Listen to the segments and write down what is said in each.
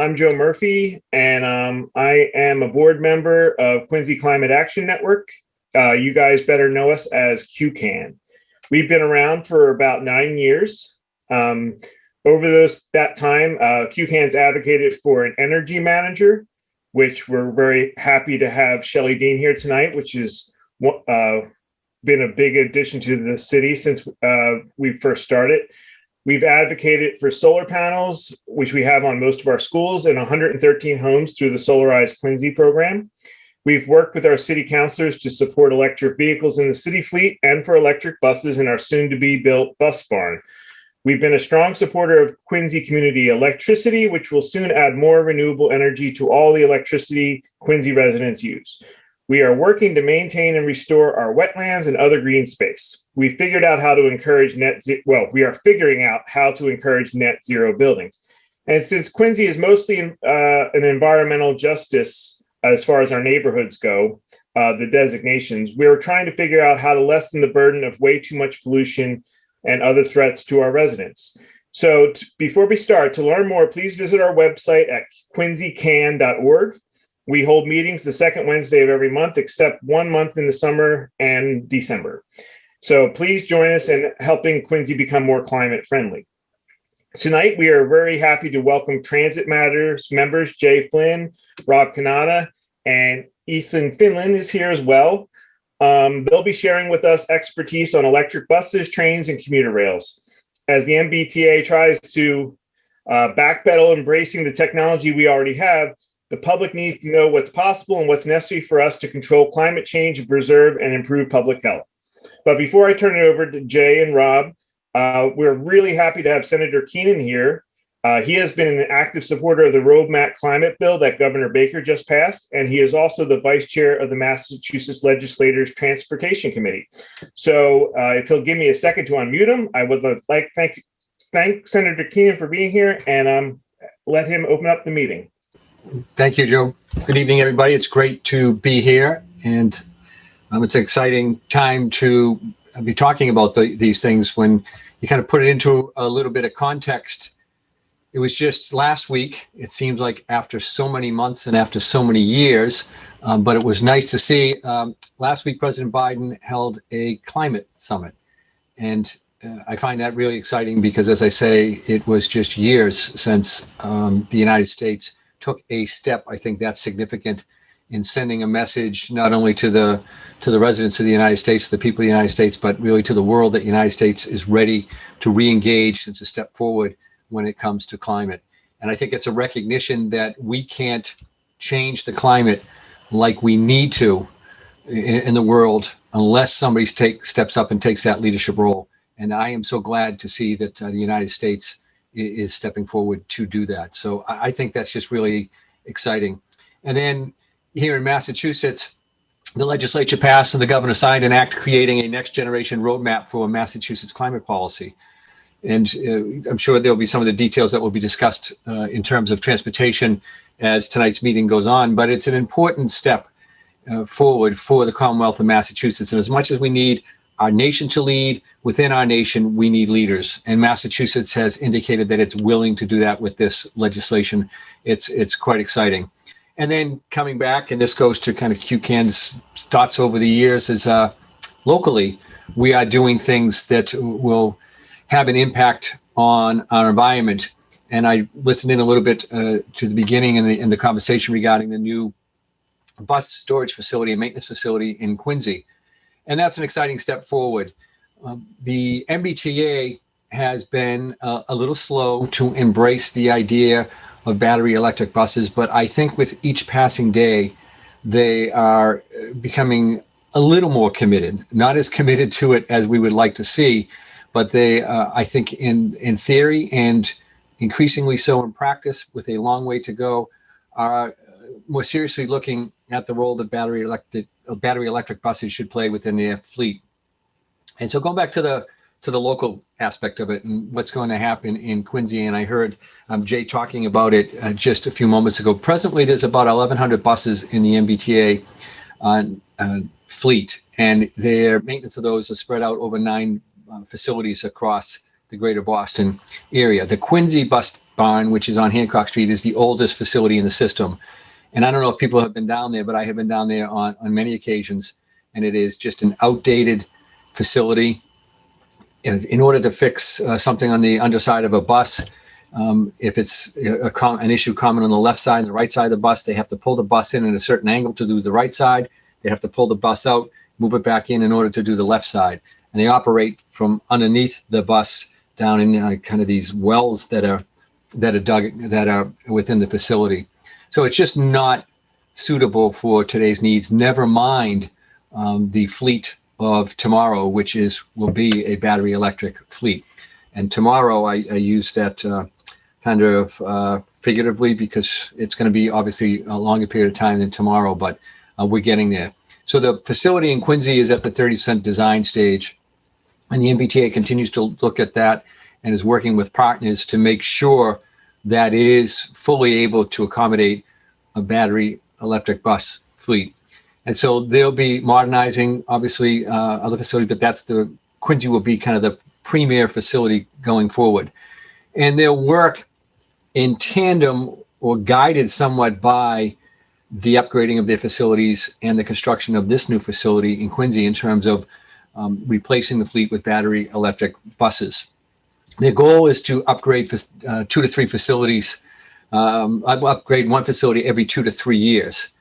I'm Joe Murphy, and I am a board member of Quincy Climate Action Network. You guys better know us as QCAN. We've been around for about 9 years. Over that time, QCAN's advocated for an energy manager, which we're very happy to have Shelley Dean here tonight, which has been a big addition to the city since we first started. We've advocated for solar panels, which we have on most of our schools and 113 homes through the Solarize Quincy program. We've worked with our city councilors to support electric vehicles in the city fleet and for electric buses in our soon-to-be-built bus barn. We've been a strong supporter of Quincy Community Electricity, which will soon add more renewable energy to all the electricity Quincy residents use. We are working to maintain and restore our wetlands and other green space. We figured out how to encourage we are figuring out how to encourage net zero buildings. And since Quincy is mostly an environmental justice as far as our neighborhoods go, the designations, we're trying to figure out how to lessen the burden of way too much pollution and other threats to our residents. So before we start, to learn more, please visit our website at quincycan.org. We hold meetings the second Wednesday of every month, except 1 month in the summer and December. So please join us in helping Quincy become more climate friendly. Tonight, we are very happy to welcome Transit Matters members Jay Flynn, Rob Kanata, and Ethan Finland is here as well. They'll be sharing with us expertise on electric buses, trains, and commuter rails. As the MBTA tries to backpedal embracing the technology we already have, the public needs to know what's possible and what's necessary for us to control climate change and preserve and improve public health. But before I turn it over to Jay and Rob, we're really happy to have Senator Keenan here. He has been an active supporter of the Roadmap climate bill that Governor Baker just passed, and he is also the vice chair of the Massachusetts Legislators' Transportation Committee. So if he'll give me a second to unmute him, I would like to thank Senator Keenan for being here and let him open up the meeting. Thank you, Joe. Good evening, everybody. It's great to be here, and it's an exciting time to be talking about these things. When you kind of put it into a little bit of context, it was just last week. It seems like after so many months and after so many years, but it was nice to see. Last week, President Biden held a climate summit, and I find that really exciting because, as I say, it was just years since the United States took a step, I think that's significant, in sending a message not only to the residents of the United States, the people of the United States, but really to the world that the United States is ready to re-engage and to step forward when it comes to climate. And I think it's a recognition that we can't change the climate like we need to in the world unless somebody steps up and takes that leadership role. And I am so glad to see that the United States is stepping forward to do that. So I think that's just really exciting. And then here in Massachusetts, the legislature passed and the governor signed an act creating a next generation roadmap for Massachusetts climate policy. And I'm sure there'll be some of the details that will be discussed in terms of transportation as tonight's meeting goes on, but it's an important step forward for the Commonwealth of Massachusetts. And as much as we need our nation to lead, within our nation, we need leaders. And Massachusetts has indicated that it's willing to do that with this legislation. It's quite exciting. And then coming back, and this goes to kind of QCAN's thoughts over the years, is locally, we are doing things that will have an impact on our environment. And I listened in a little bit to the beginning in the conversation regarding the new bus storage facility and maintenance facility in Quincy. And that's an exciting step forward. The MBTA has been a little slow to embrace the idea of battery electric buses, but I think with each passing day, they are becoming a little more committed, not as committed to it as we would like to see, but they, I think in theory and increasingly so in practice with a long way to go, are more seriously looking at the role that battery electric buses should play within their fleet. And so going back to the local aspect of it and what's going to happen in Quincy, and I heard Jay talking about it just a few moments ago. Presently, there's about 1,100 buses in the MBTA fleet, and their maintenance of those is spread out over 9 facilities across the greater Boston area. The Quincy bus barn, which is on Hancock Street, is the oldest facility in the system. And I don't know if people have been down there, but I have been down there on many occasions, and it is just an outdated facility. In order to fix something on the underside of a bus, if it's an issue common on the left side and the right side of the bus, they have to pull the bus in at a certain angle to do the right side. They have to pull the bus out, move it back in order to do the left side. And they operate from underneath the bus down in kind of these wells that are within the facility. So it's just not suitable for today's needs. Never mind the fleet of tomorrow, which will be a battery electric fleet. And tomorrow, I use that kind of figuratively, because it's going to be obviously a longer period of time than tomorrow, but we're getting there. So the facility in Quincy is at the 30% design stage, and the MBTA continues to look at that and is working with partners to make sure that it is fully able to accommodate a battery electric bus fleet. And so they'll be modernizing, obviously, other facilities, but Quincy will be kind of the premier facility going forward. And they'll work in tandem or guided somewhat by the upgrading of their facilities and the construction of this new facility in Quincy in terms of replacing the fleet with battery electric buses. Their goal is to upgrade 2 to 3 facilities, upgrade one facility every 2 to 3 years.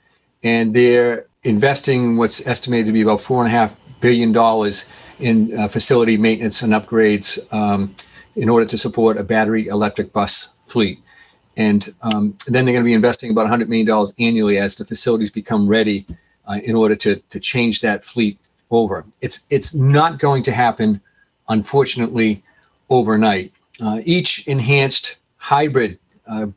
And they're investing what's estimated to be about $4.5 billion in facility maintenance and upgrades in order to support a battery electric bus fleet. And then they're going to be investing about $100 million annually as the facilities become ready in order to change that fleet over. It's not going to happen, unfortunately, overnight. Each enhanced hybrid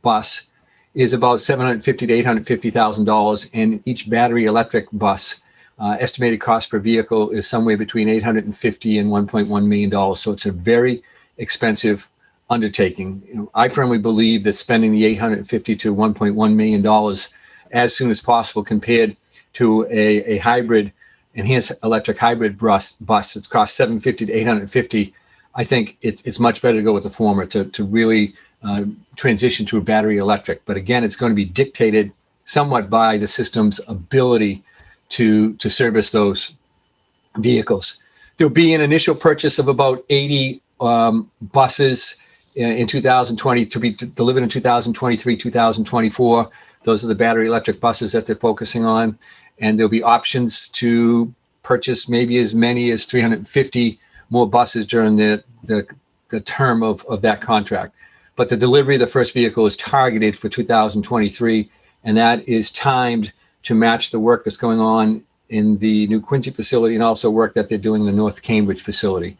bus is about $750,000 to $850,000, and each battery electric bus estimated cost per vehicle is somewhere between $850,000 and $1.1 million. So it's a very expensive undertaking. I firmly believe that spending the $850,000 to $1.1 million as soon as possible compared to a hybrid, enhanced electric hybrid bus that's cost $750,000 to $850,000, I think it's much better to go with the former to really transition to a battery electric. But again, it's going to be dictated somewhat by the system's ability to service those vehicles. There'll be an initial purchase of about 80 buses in 2020 to be delivered in 2023, 2024. Those are the battery electric buses that they're focusing on. And there'll be options to purchase maybe as many as 350 more buses during the term of that contract. But the delivery of the first vehicle is targeted for 2023, and that is timed to match the work that's going on in the new Quincy facility and also work that they're doing in the North Cambridge facility.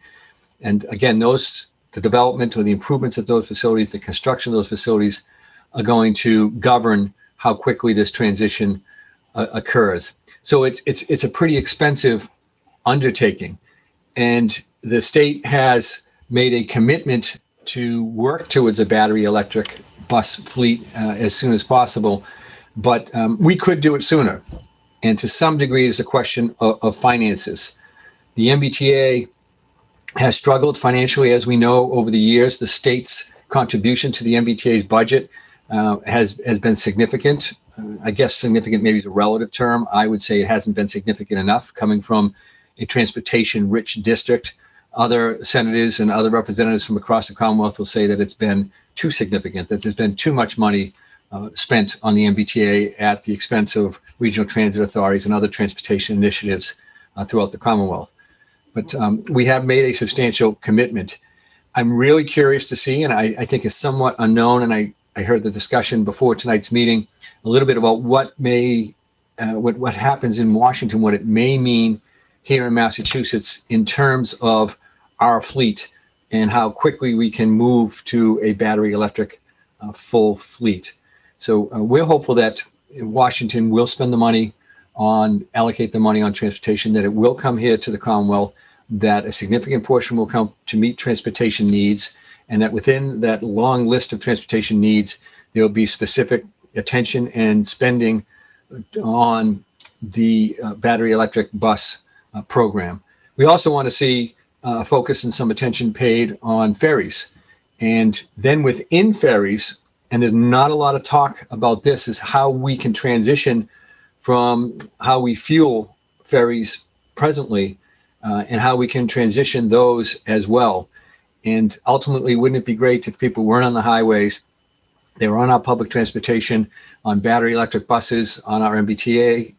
And again, the development or the improvements of those facilities, the construction of those facilities are going to govern how quickly this transition occurs. So it's a pretty expensive undertaking. And the state has made a commitment to work towards a battery electric bus fleet as soon as possible. But we could do it sooner. And to some degree, it's a question of finances. The MBTA has struggled financially, as we know, over the years. The state's contribution to the MBTA's budget has been significant. I guess significant maybe is a relative term. I would say it hasn't been significant enough coming from a transportation-rich district. Other senators and other representatives from across the Commonwealth will say that it's been too significant, that there's been too much money spent on the MBTA at the expense of regional transit authorities and other transportation initiatives throughout the Commonwealth. But we have made a substantial commitment. I'm really curious to see, and I think is somewhat unknown, and I heard the discussion before tonight's meeting, a little bit about what happens in Washington, what it may mean here in Massachusetts in terms of our fleet and how quickly we can move to a battery electric full fleet. So we're hopeful that Washington will spend the money allocate the money on transportation, that it will come here to the Commonwealth, that a significant portion will come to meet transportation needs, and that within that long list of transportation needs, there will be specific attention and spending on the battery electric bus program. We also want to see focus and some attention paid on ferries. And then within ferries, and there's not a lot of talk about this, is how we can transition from how we fuel ferries presently and how we can transition those as well. And ultimately, wouldn't it be great if people weren't on the highways, they were on our public transportation, on battery electric buses, on our MBTA,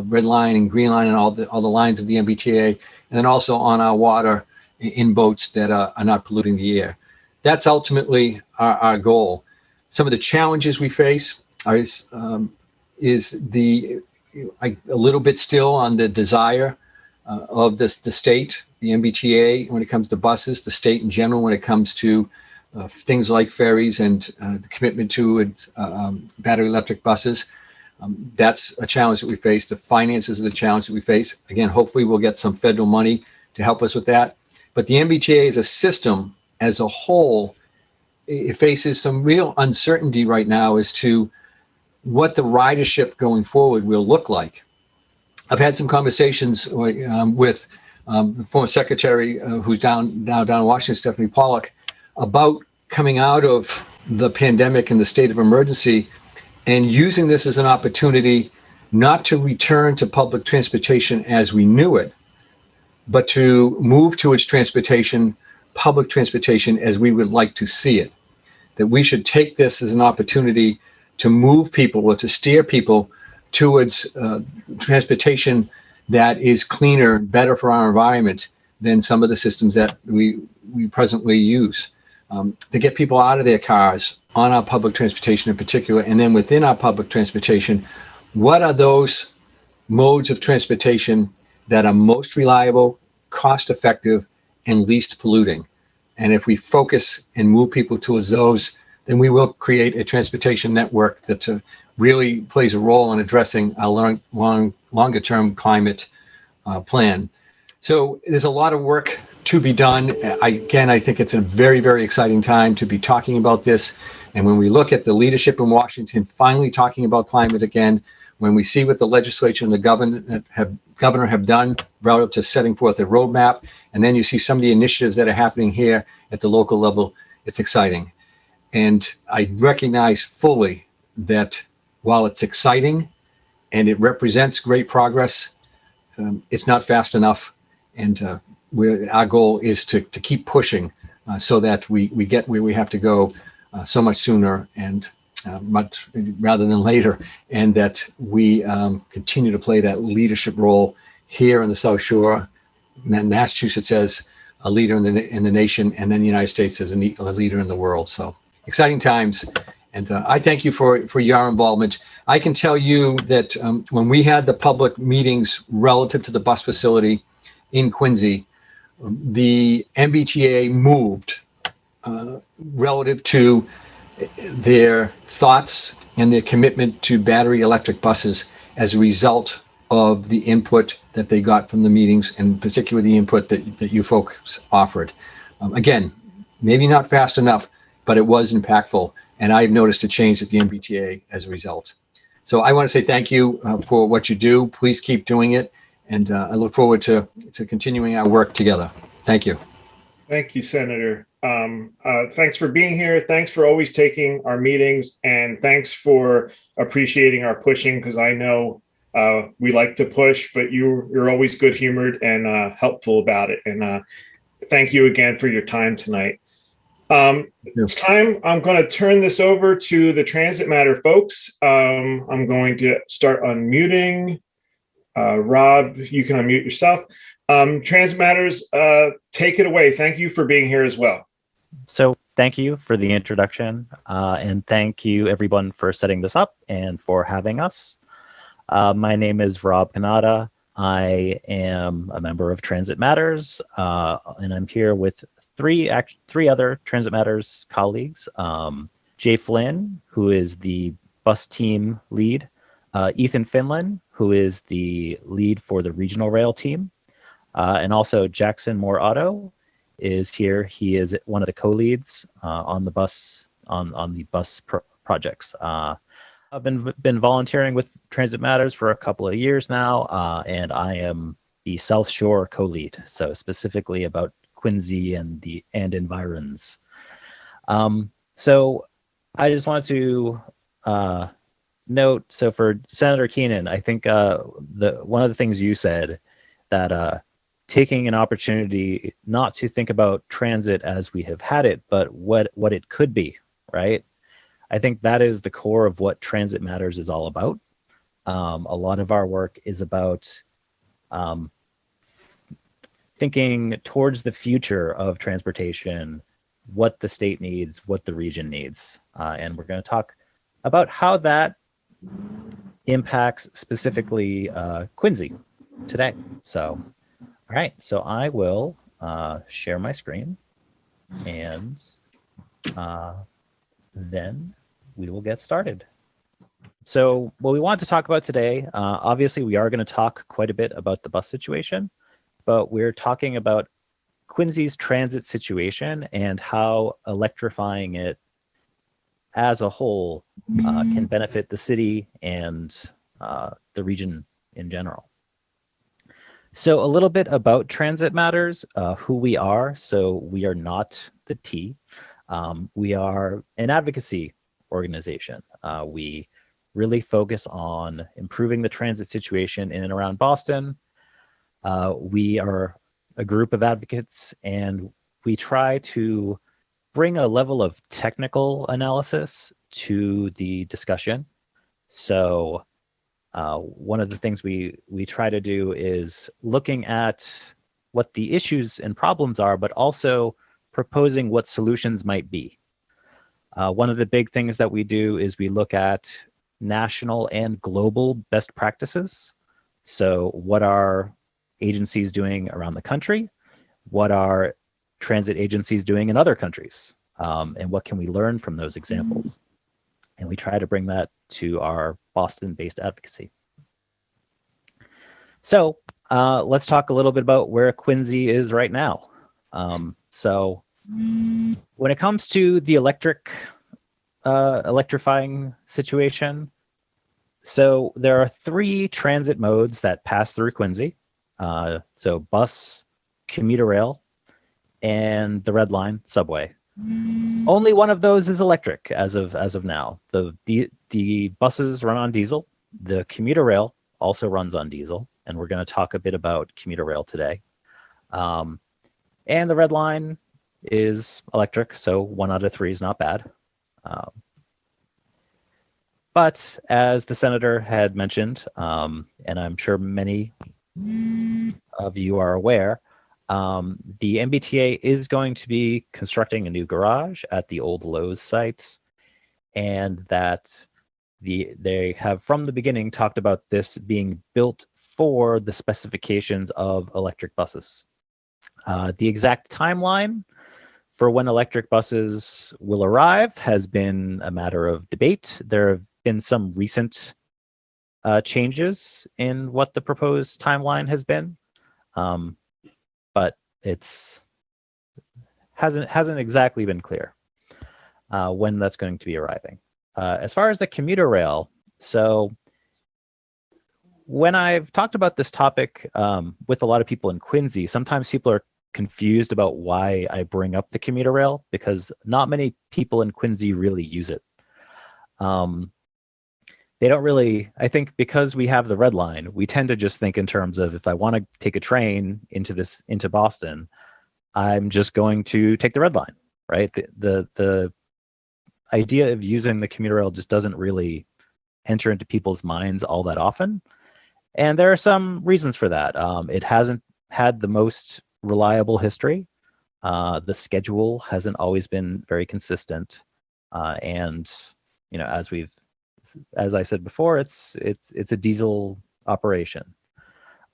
Red Line and Green Line, and all the lines of the MBTA, and then also on our water in boats that are not polluting the air. That's ultimately our goal. Some of the challenges we face is a little bit still on the desire of the state, the MBTA when it comes to buses, the state in general when it comes to things like ferries and the commitment to battery electric buses. That's a challenge that we face. The finances are the challenge that we face. Again, hopefully we'll get some federal money to help us with that. But the MBTA as a system, as a whole, it faces some real uncertainty right now as to what the ridership going forward will look like. I've had some conversations with the former secretary who's now down in Washington, Stephanie Pollock, about coming out of the pandemic and the state of emergency and using this as an opportunity not to return to public transportation as we knew it, but to move towards public transportation as we would like to see it. That we should take this as an opportunity to move people or to steer people towards transportation that is cleaner and better for our environment than some of the systems that we presently use. To get people out of their cars on our public transportation in particular, and then within our public transportation, what are those modes of transportation that are most reliable, cost effective, and least polluting? And if we focus and move people towards those, then we will create a transportation network that really plays a role in addressing our longer term climate plan. So there's a lot of work to be done. I think it's a very, very exciting time to be talking about this. And when we look at the leadership in Washington finally talking about climate again, when we see what the legislature and the governor have done relative to setting forth a roadmap, and then you see some of the initiatives that are happening here at the local level, it's exciting. And I recognize fully that while it's exciting and it represents great progress, it's not fast enough. And our goal is to keep pushing so that we get where we have to go so much sooner and much rather than later, and that we continue to play that leadership role here in the South Shore, Massachusetts as a leader in the nation, and then the United States as a leader in the world. So exciting times, and I thank you for your involvement. I can tell you that when we had the public meetings relative to the bus facility in Quincy, the MBTA moved relative to their thoughts and their commitment to battery electric buses as a result of the input that they got from the meetings, and particularly the input that you folks offered. Again, maybe not fast enough, but it was impactful, and I've noticed a change at the MBTA as a result. So I want to say thank you for what you do. Please keep doing it, and I look forward to continuing our work together. Thank you. Thank you, Senator. Thanks for being here. Thanks for always taking our meetings, and thanks for appreciating our pushing, because I know we like to push, but you're always good-humored and helpful about it. And thank you again for your time tonight. It's time. I'm going to turn this over to the Transit Matter folks. I'm going to start unmuting. Rob, you can unmute yourself. Transit Matters, take it away. Thank you for being here as well. So thank you for the introduction, and thank you everyone for setting this up and for having us. My name is Rob Kanata. I am a member of Transit Matters, and I'm here with three other Transit Matters colleagues. Jay Flynn, who is the bus team lead, Ethan Finlan, who is the lead for the regional rail team, and also Jackson Moore Otto is here. He is one of the co-leads on the bus projects. I've been volunteering with Transit Matters for a couple of years now, and I am the South Shore co-lead, so specifically about Quincy and environs. So I just wanted to note, so for Senator Keenan, I think one of the things you said, that taking an opportunity not to think about transit as we have had it, but what it could be, right? I think that is the core of what Transit Matters is all about. A lot of our work is about thinking towards the future of transportation, what the state needs, what the region needs. And we're going to talk about how that impacts specifically Quincy today. So, all right, so I will share my screen, and then we will get started. So what we want to talk about today, obviously we are going to talk quite a bit about the bus situation, but we're talking about Quincy's transit situation and how electrifying it as a whole can benefit the city and the region in general. So a little bit about Transit Matters, who we are. So we are not the T. We are an advocacy organization. We really focus on improving the transit situation in and around Boston. We are a group of advocates, and we try to bring a level of technical analysis to the discussion. So one of the things we try to do is looking at what the issues and problems are, but also proposing what solutions might be. One of the big things that we do is we look at national and global best practices. So what are agencies doing around the country? What are transit agencies doing in other countries? And what can we learn from those examples? And we try to bring that to our Boston-based advocacy. So let's talk a little bit about where Quincy is right now. So when it comes to the electrifying situation, so there are 3 transit modes that pass through Quincy. So bus, commuter rail, and the Red Line subway. Only one of those is electric as of now. The buses run on diesel. The commuter rail also runs on diesel, and we're going to talk a bit about commuter rail today. And the Red Line is electric, so 1 out of 3 is not bad. But as the senator had mentioned, and I'm sure many of you are aware, the MBTA is going to be constructing a new garage at the old Lowe's site, and that they have from the beginning talked about this being built for the specifications of electric buses. The exact timeline for when electric buses will arrive has been a matter of debate. There have been some recent changes in what the proposed timeline has been, but it's hasn't exactly been clear when that's going to be arriving. As far as the commuter rail, so when I've talked about this topic with a lot of people in Quincy, sometimes people are confused about why I bring up the commuter rail, because not many people in Quincy really use it. They don't really, I think because we have the Red Line, we tend to just think in terms of, if I want to take a train into Boston, I'm just going to take the Red Line, right? The idea of using the commuter rail just doesn't really enter into people's minds all that often. And there are some reasons for that. It hasn't had the most reliable history. The schedule hasn't always been very consistent. And, you know, as I said before, it's a diesel operation.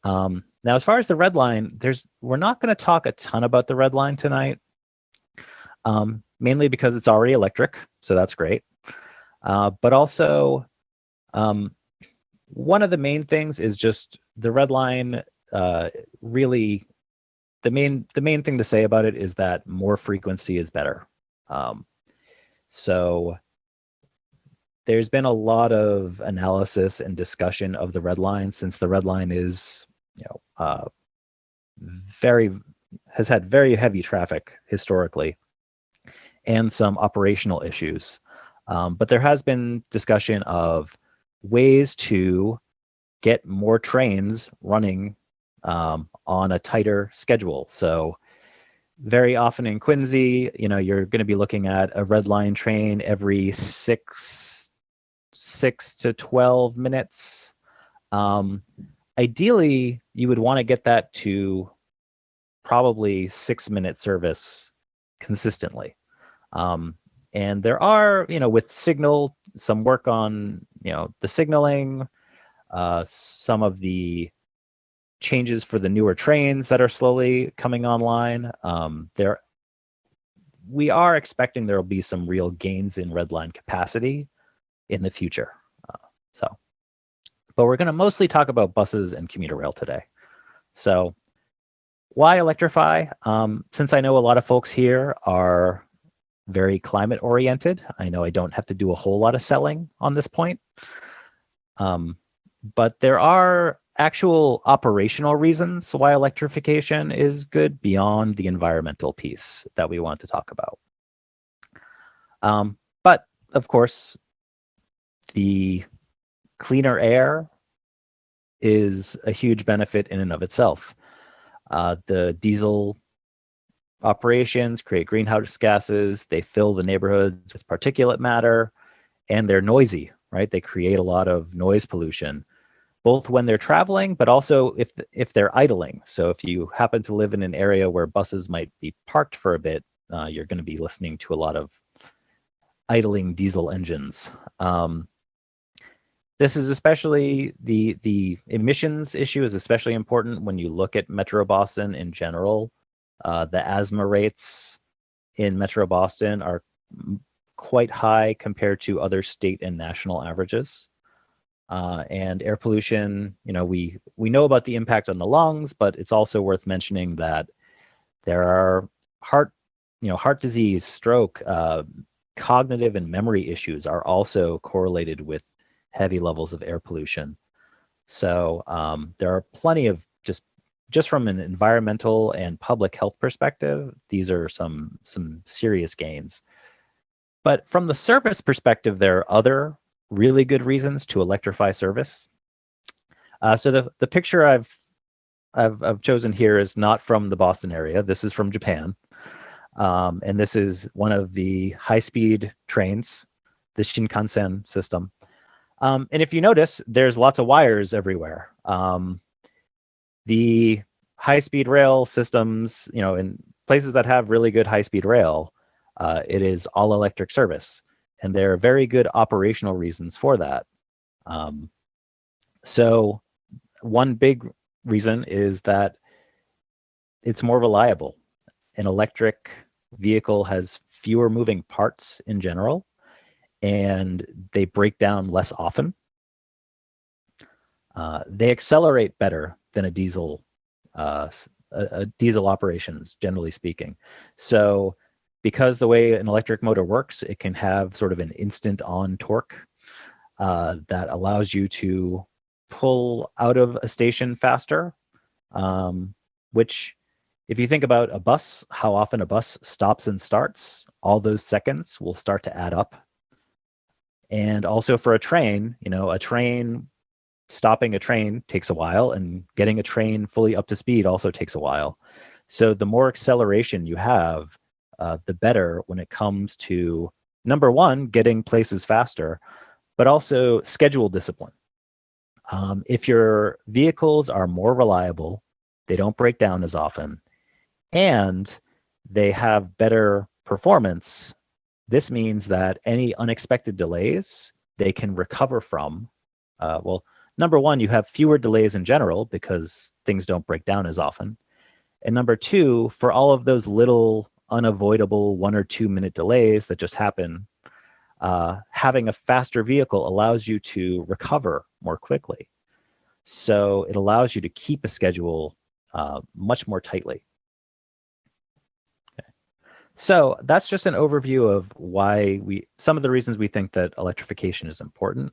Now, as far as the Red Line, we're not going to talk a ton about the Red Line tonight, mainly because it's already electric, so that's great. But also, one of the main things is just the Red Line. Really, the main thing to say about it is that more frequency is better. So there's been a lot of analysis and discussion of the Red Line, since the Red Line is, has had very heavy traffic historically. and some operational issues. But there has been discussion of ways to get more trains running on a tighter schedule. So very often in Quincy, you're going to be looking at a red line train every 6 to 12 minutes. Ideally, you would want to get that to probably 6-minute service consistently. And there are, with signal, some work on, the signaling, some of the changes for the newer trains that are slowly coming online. We are expecting there will be some real gains in red line capacity in the future. But we're going to mostly talk about buses and commuter rail today. So why electrify? Since I know a lot of folks here are very climate oriented, I know I don't have to do a whole lot of selling on this point. But there are actual operational reasons why electrification is good beyond the environmental piece that we want to talk about. But of course, the cleaner air is a huge benefit in and of itself. The diesel operations create greenhouse gases. They fill the neighborhoods with particulate matter, and they're noisy, right? They create a lot of noise pollution, both when they're traveling, but also if they're idling. So if you happen to live in an area where buses might be parked for a bit, you're going to be listening to a lot of idling diesel engines. This is especially, the emissions issue is especially important when you look at Metro Boston in general. The asthma rates in Metro Boston are quite high compared to other state and national averages. And air pollution, we know about the impact on the lungs, but it's also worth mentioning that there are heart disease, stroke, cognitive and memory issues are also correlated with heavy levels of air pollution. So there are plenty of just from an environmental and public health perspective, these are some serious gains. But from the service perspective, there are other really good reasons to electrify service. So the picture I've chosen here is not from the Boston area. This is from Japan. And this is one of the high-speed trains, the Shinkansen system. And if you notice, there's lots of wires everywhere. The high-speed rail systems, in places that have really good high-speed rail, it is all-electric service. And there are very good operational reasons for that. So one big reason is that it's more reliable. An electric vehicle has fewer moving parts in general, and they break down less often. They accelerate better than a diesel operations, generally speaking. So because the way an electric motor works, it can have sort of an instant on torque that allows you to pull out of a station faster, which if you think about a bus, how often a bus stops and starts, all those seconds will start to add up. And also for a train, stopping a train takes a while, and getting a train fully up to speed also takes a while. So the more acceleration you have, the better when it comes to, number one, getting places faster, but also schedule discipline. If your vehicles are more reliable, they don't break down as often, and they have better performance, this means that any unexpected delays they can recover from. Number one, you have fewer delays in general because things don't break down as often. And number two, for all of those little unavoidable 1 or 2 minute delays that just happen, having a faster vehicle allows you to recover more quickly. So it allows you to keep a schedule much more tightly. Okay. So that's just an overview of some of the reasons we think that electrification is important.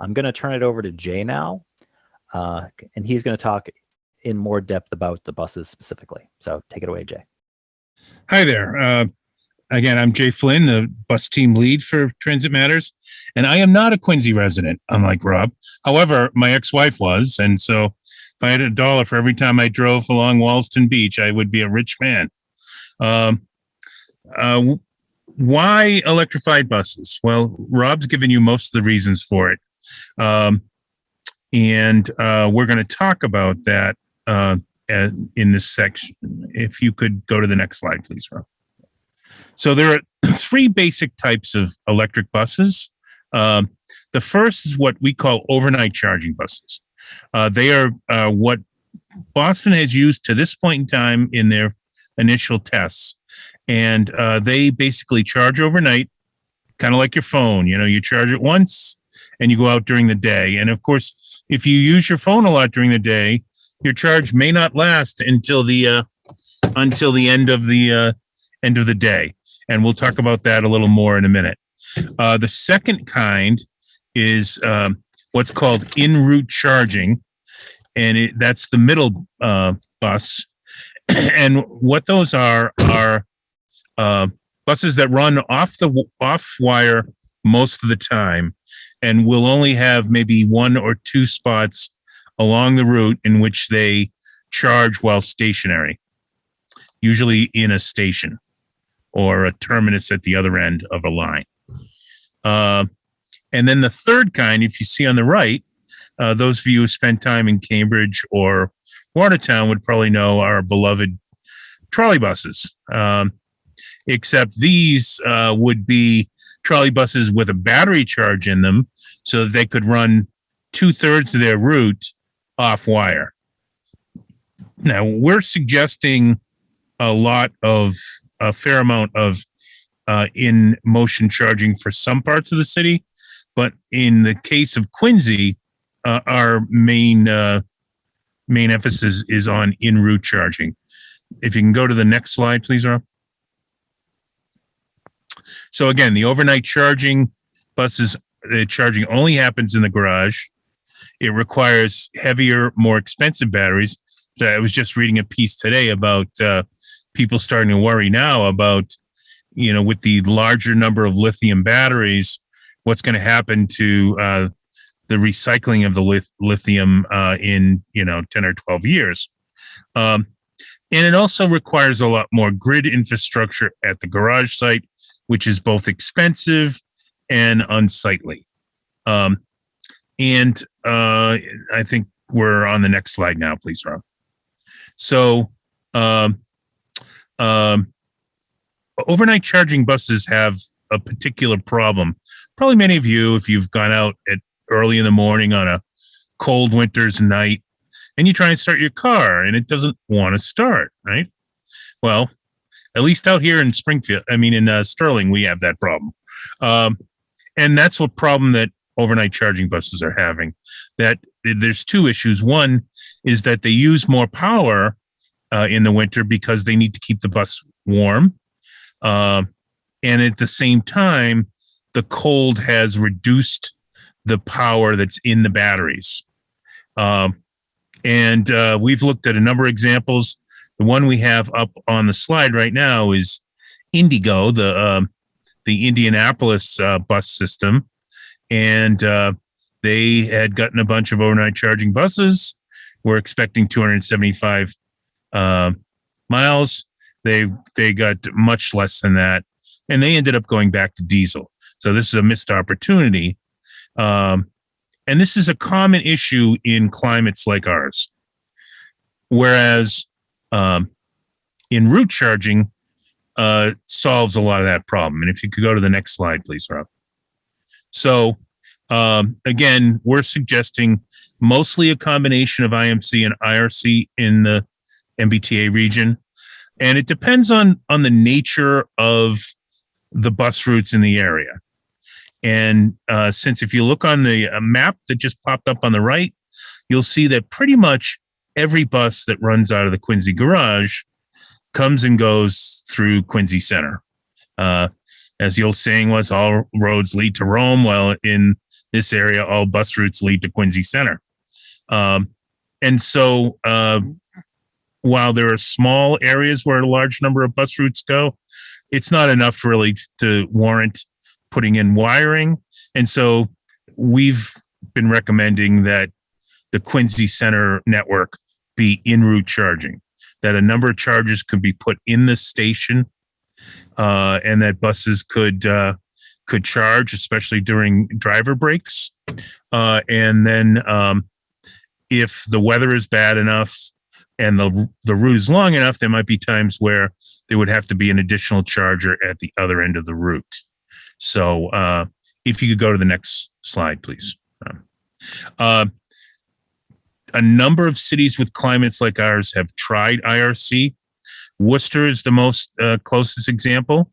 I'm going to turn it over to Jay now, and he's going to talk in more depth about the buses specifically. So take it away, Jay. Hi there. Again, I'm Jay Flynn, the bus team lead for Transit Matters, and I am not a Quincy resident, unlike Rob. However, my ex-wife was, and so if I had $1 for every time I drove along Wallaston Beach, I would be a rich man. Why electrified buses? Well, Rob's given you most of the reasons for it, and we're going to talk about that in this section. If you could go to the next slide, please, Rob. So there are 3 basic types of electric buses. The first is what we call overnight charging buses. They are what Boston has used to this point in time in their initial tests. And they basically charge overnight, kind of like your phone. You know, you charge it once and you go out during the day. And of course, if you use your phone a lot during the day, your charge may not last until the end of the day. And we'll talk about that a little more in a minute. The second kind is what's called en route charging, and that's the middle bus. And what those are buses that run off wire most of the time, and will only have maybe 1 or 2 spots along the route in which they charge while stationary, usually in a station or a terminus at the other end of a line. And then the third kind, if you see on the right, those of you who spent time in Cambridge or Watertown would probably know our beloved trolley buses. Except these would be trolley buses with a battery charge in them, so that they could run 2/3 of their route off wire. Now, we're suggesting a fair amount of in motion charging for some parts of the city, but in the case of Quincy, our main emphasis is on en route charging. If you can go to the next slide, please, Rob. So again, the overnight charging buses, the charging only happens in the garage. It requires heavier, more expensive batteries. So I was just reading a piece today about people starting to worry now about, you know, with the larger number of lithium batteries, what's going to happen to the recycling of the lithium in, 10 or 12 years. And it also requires a lot more grid infrastructure at the garage site, which is both expensive and unsightly. And I think we're on the next slide now, please, Rob. So overnight charging buses have a particular problem. Probably many of you, if you've gone out at early in the morning on a cold winter's night and you try and start your car and it doesn't want to start, right? Well, at least out here in Sterling, we have that problem. And that's what problem that overnight charging buses are having. That there's 2 issues. One is that they use more power in the winter because they need to keep the bus warm. And at the same time, the cold has reduced the power that's in the batteries. And we've looked at a number of examples. The one we have up on the slide right now is Indigo, the Indianapolis bus system. And they had gotten a bunch of overnight charging buses. We're expecting 275 miles. They got much less than that, and they ended up going back to diesel. So this is a missed opportunity. And this is a common issue in climates like ours. Whereas en route charging solves a lot of that problem. And if you could go to the next slide, please, Rob. So again, we're suggesting mostly a combination of IMC and IRC in the MBTA region. And it depends on the nature of the bus routes in the area. And since if you look on the map that just popped up on the right, you'll see that pretty much every bus that runs out of the Quincy garage comes and goes through Quincy Center. As the old saying was, all roads lead to Rome. Well, in this area, all bus routes lead to Quincy Center. And so while there are small areas where a large number of bus routes go, it's not enough really to warrant putting in wiring. And so we've been recommending that the Quincy Center network be en route charging, that a number of chargers could be put in the station, and that buses could charge, especially during driver breaks. And then if the weather is bad enough and the route is long enough, there might be times where there would have to be an additional charger at the other end of the route. So if you could go to the next slide, please. A number of cities with climates like ours have tried IRC. Worcester is the most closest example,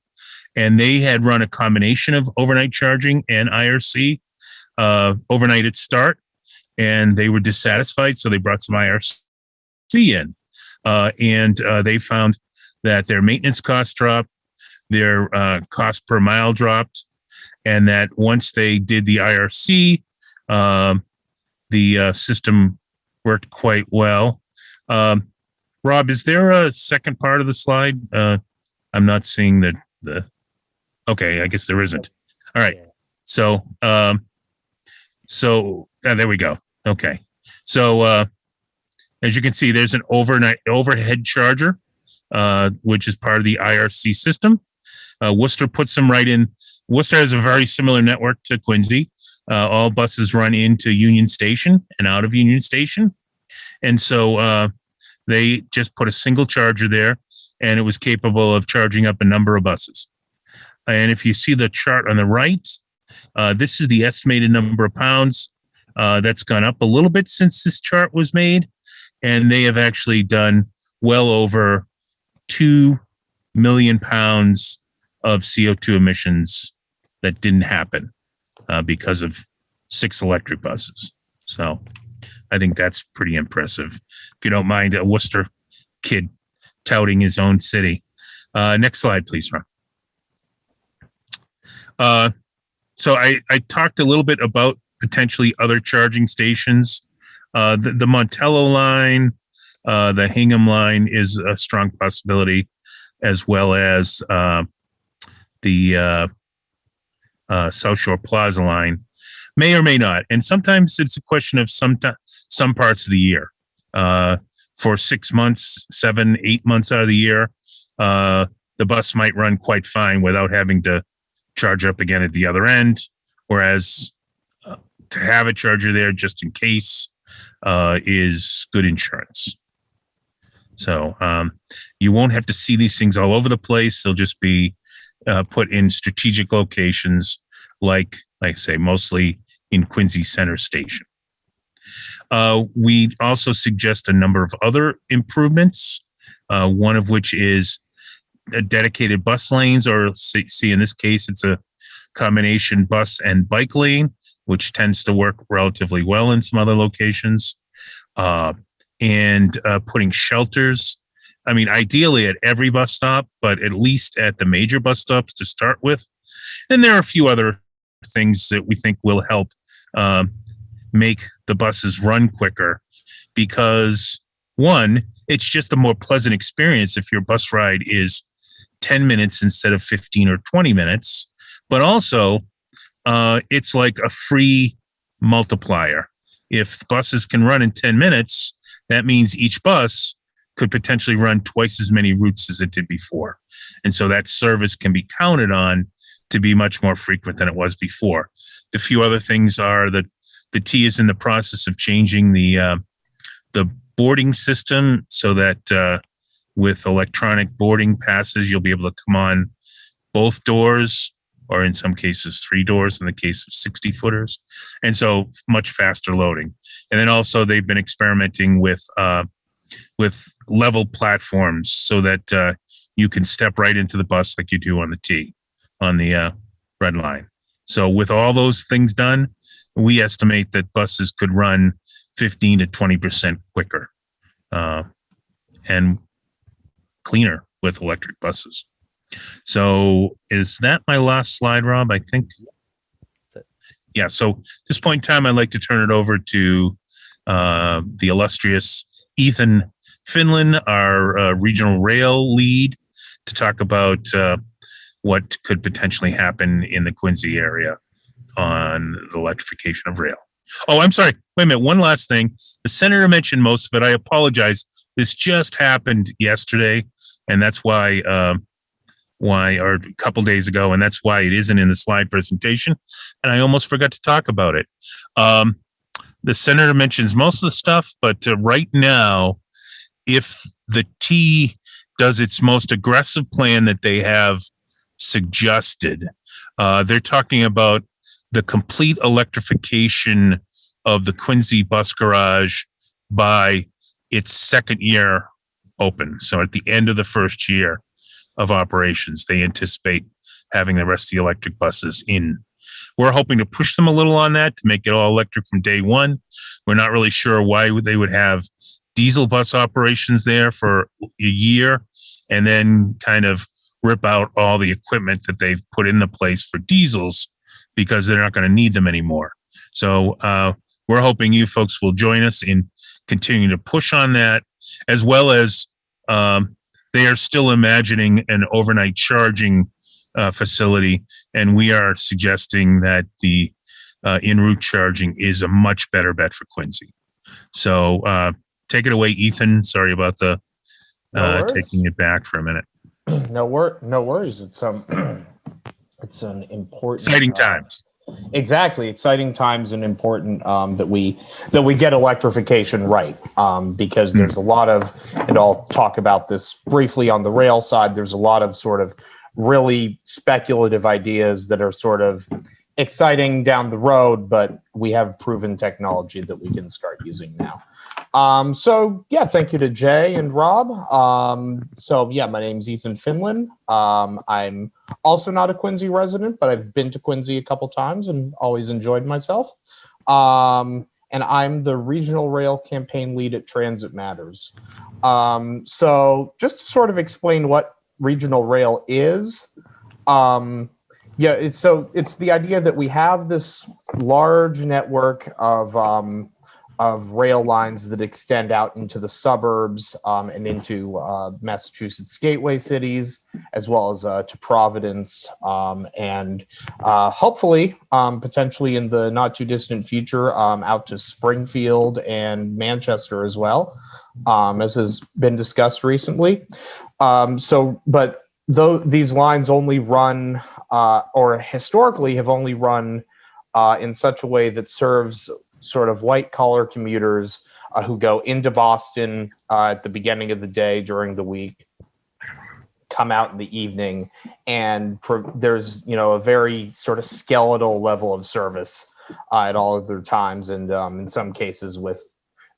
and they had run a combination of overnight charging and IRC overnight at start, and they were dissatisfied, so they brought some IRC in, and they found that their maintenance costs dropped, their cost per mile dropped, and that once they did the IRC, the system worked quite well. Rob, is there a second part of the slide? I'm not seeing the. Okay, I guess there isn't. All right. So, there we go. Okay. So, as you can see, there's an overhead charger, which is part of the IRC system. Worcester puts them right in. Worcester has a very similar network to Quincy. All buses run into Union Station and out of Union Station. And so they just put a single charger there, and it was capable of charging up a number of buses. And if you see the chart on the right, this is the estimated number of pounds. That's gone up a little bit since this chart was made. And they have actually done well over 2 million pounds of CO2 emissions that didn't happen because of 6 electric buses. So I think that's pretty impressive. If you don't mind, a Worcester kid touting his own city. Next slide, please, Ron. So I talked a little bit about potentially other charging stations. The Montello line, the Hingham line is a strong possibility, as well as the South Shore Plaza line. May or may not. And sometimes it's a question of some parts of the year. For 6 months, 7, 8 months out of the year, the bus might run quite fine without having to charge up again at the other end. Whereas to have a charger there just in case is good insurance. So you won't have to see these things all over the place. They'll just be put in strategic locations, like I say, mostly in Quincy Center Station. We also suggest a number of other improvements, one of which is dedicated bus lanes, or see in this case, it's a combination bus and bike lane, which tends to work relatively well in some other locations, and putting shelters. I mean, ideally at every bus stop, but at least at the major bus stops to start with. And there are a few other things that we think will help make the buses run quicker, because one, it's just a more pleasant experience if your bus ride is 10 minutes instead of 15 or 20 minutes, but also it's like a free multiplier. If buses can run in 10 minutes, that means each bus could potentially run twice as many routes as it did before. And so that service can be counted on to be much more frequent than it was before. The few other things are that the T is in the process of changing the boarding system so that with electronic boarding passes, you'll be able to come on both doors, or in some cases 3 doors in the case of 60-footers. And so much faster loading. And then also they've been experimenting with level platforms so that you can step right into the bus like you do on the T, on the red line. So with all those things done, we estimate that buses could run 15 to 20% quicker and cleaner with electric buses. So is that my last slide, Rob? I think. Yeah. So at this point in time, I'd like to turn it over to the illustrious Ethan Finland, our regional rail lead, to talk about what could potentially happen in the Quincy area on the electrification of rail. Oh, I'm sorry. Wait a minute. One last thing. The senator mentioned most of it. I apologize. This just happened yesterday, and that's why, or a couple days ago, and that's why it isn't in the slide presentation. And I almost forgot to talk about it. The senator mentions most of the stuff, but right now, if the T does its most aggressive plan that they have suggested, they're talking about the complete electrification of the Quincy bus garage by its second year open. So at the end of the first year of operations, they anticipate having the rest of the electric buses in. We're hoping to push them a little on that to make it all electric from day one. We're not really sure why they would have diesel bus operations there for a year and then kind of rip out all the equipment that they've put in the place for diesels because they're not going to need them anymore. So we're hoping you folks will join us in continuing to push on that, as well as they are still imagining an overnight charging facility, and we are suggesting that the en route charging is a much better bet for Quincy. So take it away, Ethan. Sorry about the taking it back for a minute. No worries. It's it's an important exciting times. Exactly, exciting times, and important that we get electrification right, because there's a lot of, and I'll talk about this briefly on the rail side. There's a lot of sort of really speculative ideas that are sort of exciting down the road, but we have proven technology that we can start using now. So yeah, thank you to Jay and Rob. So yeah, my name's Ethan Finlan. I'm also not a Quincy resident, but I've been to Quincy a couple times and always enjoyed myself. And I'm the regional rail campaign lead at Transit Matters. So just to sort of explain what regional rail is, yeah, it's the idea that we have this large network of rail lines that extend out into the suburbs and into Massachusetts gateway cities, as well as to Providence, and hopefully, potentially in the not too distant future, out to Springfield and Manchester as well, as has been discussed recently. But though these lines only run, or historically have only run in such a way that serves sort of white-collar commuters who go into Boston at the beginning of the day during the week, come out in the evening, and there's, a very sort of skeletal level of service at all other times, and in some cases with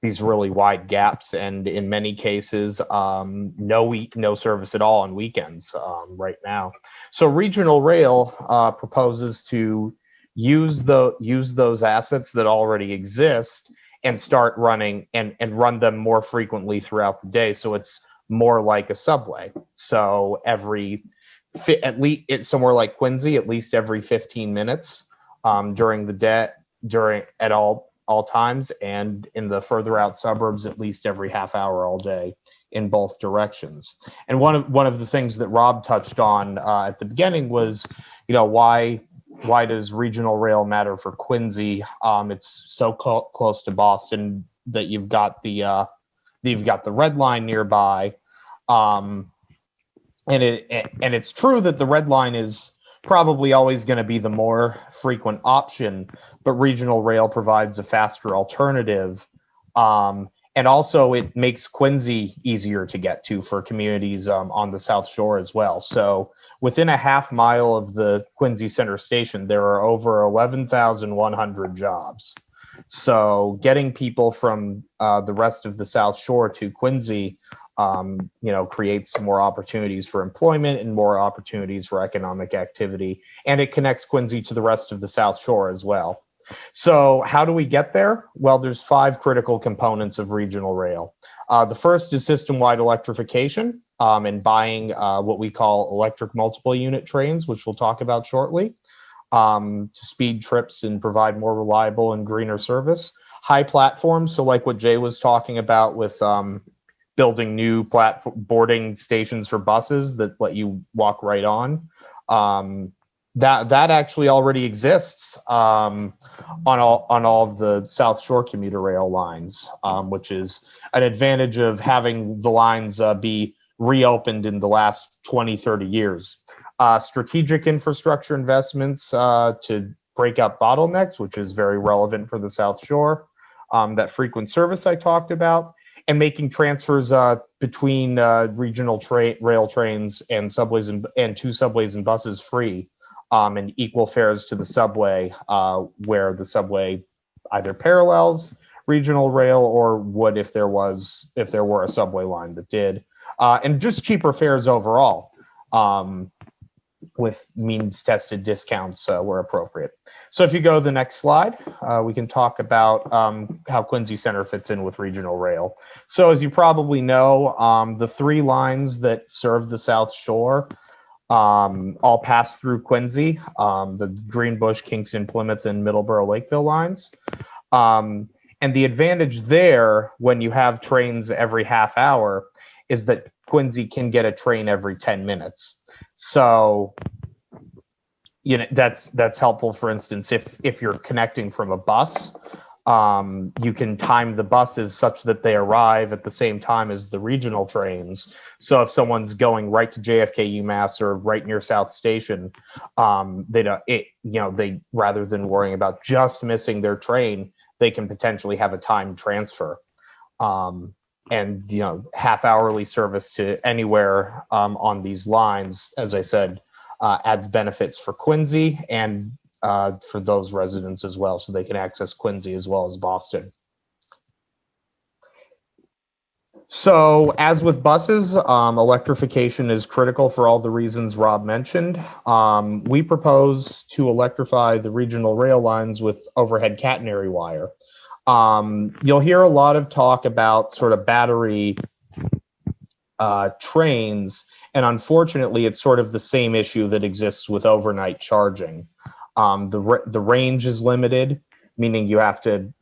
these really wide gaps, and in many cases no service at all on weekends right now. So regional rail proposes to use those assets that already exist and start running and run them more frequently throughout the day. So it's more like a subway. So at least it's somewhere like Quincy, at least every 15 minutes during the day, at all times, and in the further out suburbs, at least every half hour all day in both directions. And one of the things that Rob touched on at the beginning was, why does regional rail matter for Quincy? It's so close to Boston that you've got the Red Line nearby, and it's true that the Red Line is probably always going to be the more frequent option, but regional rail provides a faster alternative, and also it makes Quincy easier to get to for communities on the South Shore as well. So within a half mile of the Quincy Center Station, there are over 11,100 jobs. So getting people from the rest of the South Shore to Quincy, creates more opportunities for employment and more opportunities for economic activity. And it connects Quincy to the rest of the South Shore as well. So how do we get there? Well, there's 5 critical components of regional rail. The first is system-wide electrification, and buying what we call electric multiple unit trains, which we'll talk about shortly, to speed trips and provide more reliable and greener service. High platforms, so like what Jay was talking about with building new boarding stations for buses that let you walk right on. That actually already exists on all of the South Shore commuter rail lines, which is an advantage of having the lines be reopened in the last 20, 30 years. Strategic infrastructure investments to break up bottlenecks, which is very relevant for the South Shore, that frequent service I talked about, and making transfers between regional rail trains and subways and to subways and buses free, and equal fares to the subway, where the subway either parallels regional rail or would if there were a subway line that did, and just cheaper fares overall, with means tested discounts where appropriate. So if you go to the next slide, we can talk about how Quincy Center fits in with regional rail. So as you probably know, the 3 lines that serve the South Shore all pass through Quincy, the Greenbush, Kingston, Plymouth, and Middleborough, Lakeville lines. And the advantage there, when you have trains every half hour, is that Quincy can get a train every 10 minutes. So, that's helpful. For instance, if you're connecting from a bus, you can time the buses such that they arrive at the same time as the regional trains. So if someone's going right to JFK UMass or right near South Station, they rather than worrying about just missing their train, they can potentially have a timed transfer. And half hourly service to anywhere on these lines, as I said, adds benefits for Quincy and for those residents as well, so they can access Quincy as well as Boston. So as with buses, electrification is critical for all the reasons Rob mentioned. We propose to electrify the regional rail lines with overhead catenary wire. You'll hear a lot of talk about sort of battery trains, and unfortunately, it's sort of the same issue that exists with overnight charging. The range is limited, meaning you have to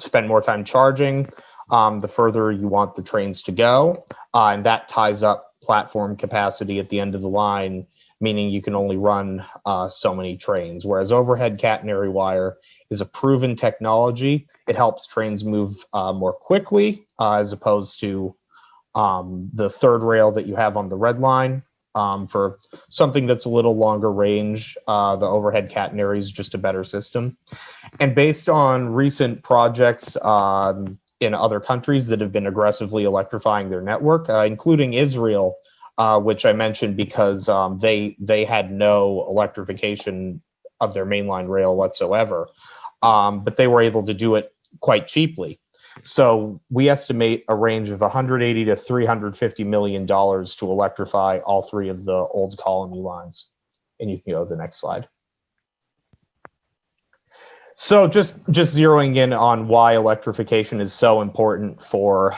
spend more time charging the further you want the trains to go, and that ties up platform capacity at the end of the line, meaning you can only run so many trains. Whereas overhead catenary wire is a proven technology. It helps trains move more quickly as opposed to the third rail that you have on the red line. For something that's a little longer range, the overhead catenary is just a better system. And based on recent projects in other countries that have been aggressively electrifying their network, including Israel, which I mentioned because they had no electrification of their mainline rail whatsoever, but they were able to do it quite cheaply. So we estimate a range of $180 to $350 million to electrify all 3 of the old colony lines. And you can go to the next slide. So just zeroing in on why electrification is so important for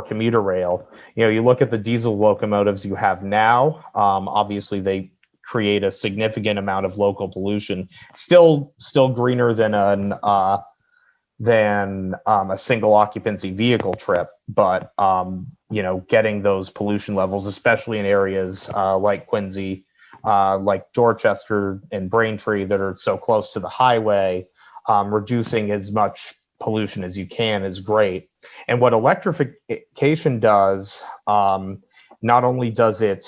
commuter rail. You look at the diesel locomotives you have now. Obviously, they create a significant amount of local pollution. Still greener than a single occupancy vehicle trip, but getting those pollution levels, especially in areas like Quincy, like Dorchester and Braintree that are so close to the highway, reducing as much pollution as you can is great. And what electrification does, not only does it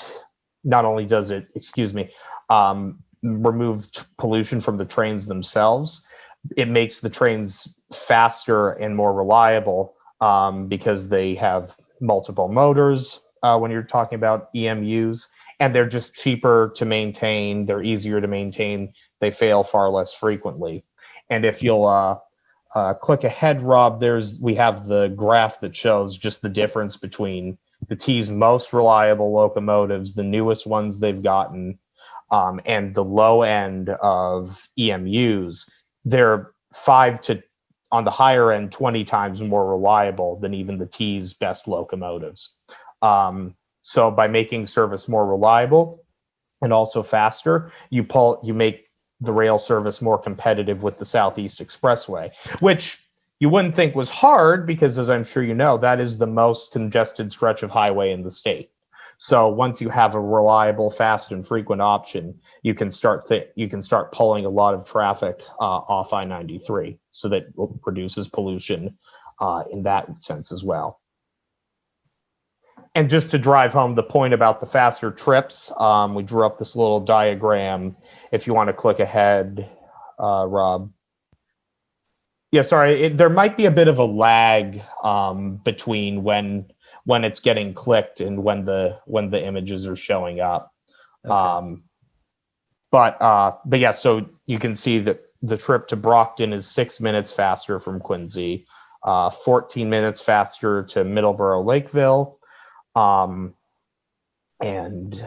remove pollution from the trains themselves, it makes the trains faster and more reliable because they have multiple motors when you're talking about EMUs, and they're just cheaper to maintain. They're easier to maintain. They fail far less frequently. And if you'll click ahead, Rob, we have the graph that shows just the difference between the T's most reliable locomotives, the newest ones they've gotten, and the low end of EMUs. They're on the higher end, 20 times more reliable than even the T's best locomotives. So by making service more reliable and also faster, you make the rail service more competitive with the Southeast Expressway, which you wouldn't think was hard because, as I'm sure you know, that is the most congested stretch of highway in the state. So once you have a reliable, fast, and frequent option, you can start pulling a lot of traffic off I-93, so that produces pollution in that sense as well. And just to drive home the point about the faster trips, we drew up this little diagram. If you want to click ahead, Rob. Yeah, sorry, there might be a bit of a lag between when it's getting clicked and when the images are showing up. Okay. But yeah, so you can see that the trip to Brockton is 6 minutes faster from Quincy, 14 minutes faster to Middleborough Lakeville, and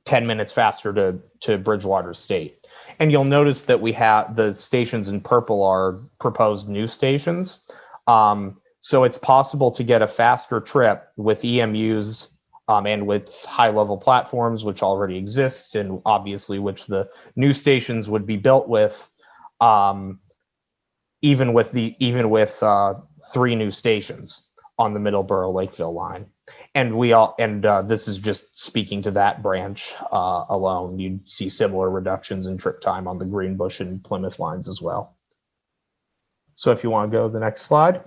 10 minutes faster to Bridgewater State. And you'll notice that we have the stations in purple are proposed new stations. So it's possible to get a faster trip with EMUs and with high-level platforms, which already exist, and obviously which the new stations would be built with, even with 3 new stations on the Middleborough Lakeville line. And this is just speaking to that branch alone. You'd see similar reductions in trip time on the Greenbush and Plymouth lines as well. So if you want to go to the next slide.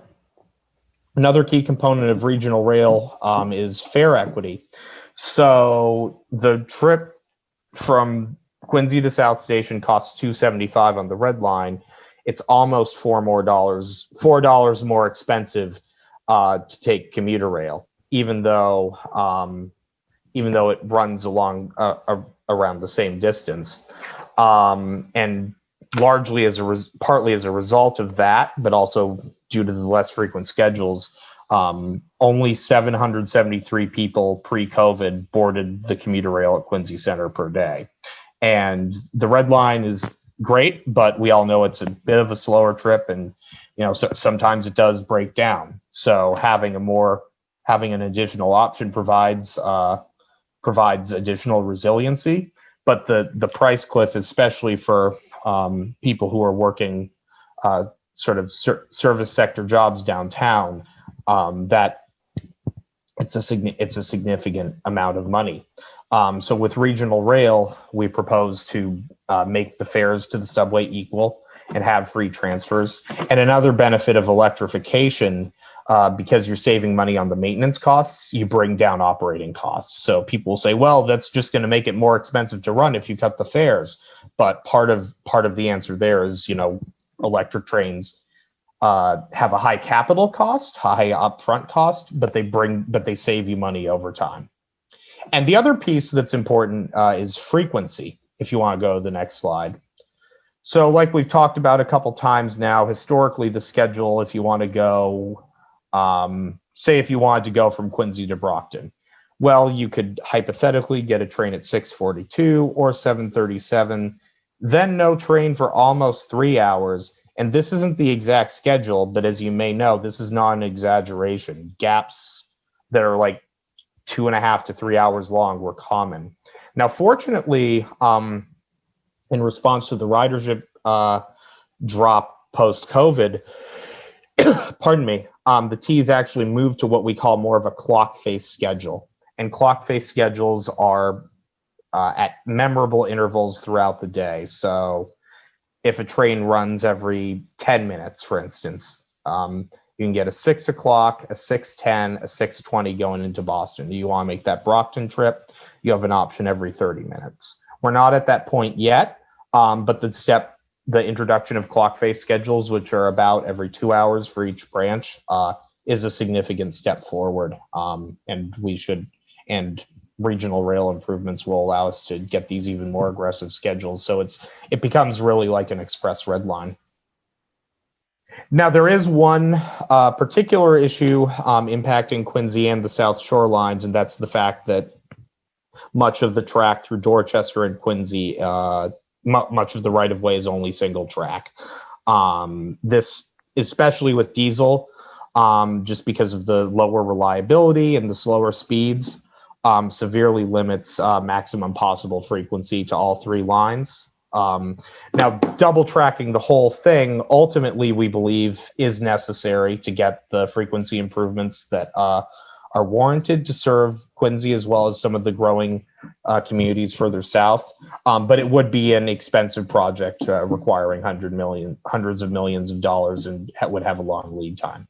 Another key component of regional rail is fare equity. So the trip from Quincy to South Station costs $2.75 on the red line. It's almost $4 more expensive to take commuter rail, even though it runs along around the same distance, and largely partly as a result of that, but also due to the less frequent schedules, only 773 people pre-COVID boarded the commuter rail at Quincy Center per day. And the red line is great, but we all know it's a bit of a slower trip, and sometimes it does break down. So having an additional option provides additional resiliency, but the price cliff, especially for people who are working sort of service sector jobs downtown, that it's a significant amount of money. So with regional rail, we propose to make the fares to the subway equal and have free transfers. And another benefit of electrification, because you're saving money on the maintenance costs, you bring down operating costs. So people will say, well, that's just going to make it more expensive to run if you cut the fares. But part of the answer there is, electric trains have a high capital cost, high upfront cost, but they save you money over time. And the other piece that's important is frequency, if you want to go to the next slide. So like we've talked about a couple times now, historically the schedule, if you want to go, say if you wanted to go from Quincy to Brockton, well, you could hypothetically get a train at 6:42 or 7:37, then no train for almost 3 hours. And this isn't the exact schedule, but as you may know, this is not an exaggeration. Gaps that are like 2.5 to 3 hours long were common. Now, fortunately, in response to the ridership drop post-COVID, pardon me, the T's actually moved to what we call more of a clock face schedule. And clock face schedules are at memorable intervals throughout the day. So if a train runs every 10 minutes, for instance, you can get a 6 o'clock, a 6:10, a 6:20 going into Boston. You want to make that Brockton trip, you have an option every 30 minutes. We're not at that point yet, but the introduction of clock face schedules, which are about every 2 hours for each branch, is a significant step forward. And regional rail improvements will allow us to get these even more aggressive schedules. So it becomes really like an express red line. Now, there is one particular issue impacting Quincy and the South Shore lines, and that's the fact that much of the track through Dorchester and Quincy, much of the right-of-way is only single track. This, especially with diesel, just because of the lower reliability and the slower speeds, severely limits maximum possible frequency to all 3 lines. Now, double tracking the whole thing, ultimately, we believe is necessary to get the frequency improvements that are warranted to serve Quincy as well as some of the growing communities further south. But it would be an expensive project requiring hundreds of millions of dollars, and would have a long lead time.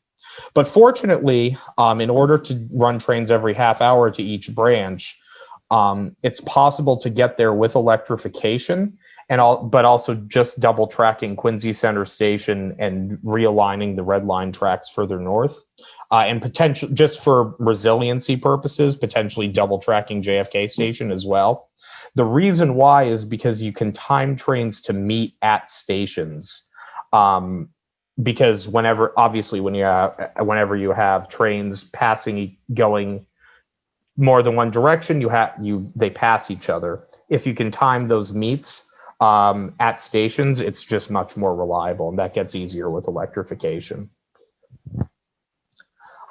But fortunately, in order to run trains every half hour to each branch, it's possible to get there with electrification, but also just double tracking Quincy Center Station and realigning the Red Line tracks further north. And potential, just for resiliency purposes, potentially double tracking JFK Station as well. The reason why is because you can time trains to meet at stations. Because whenever you have trains going more than one direction, they pass each other. If you can time those meets at stations, it's just much more reliable, and that gets easier with electrification.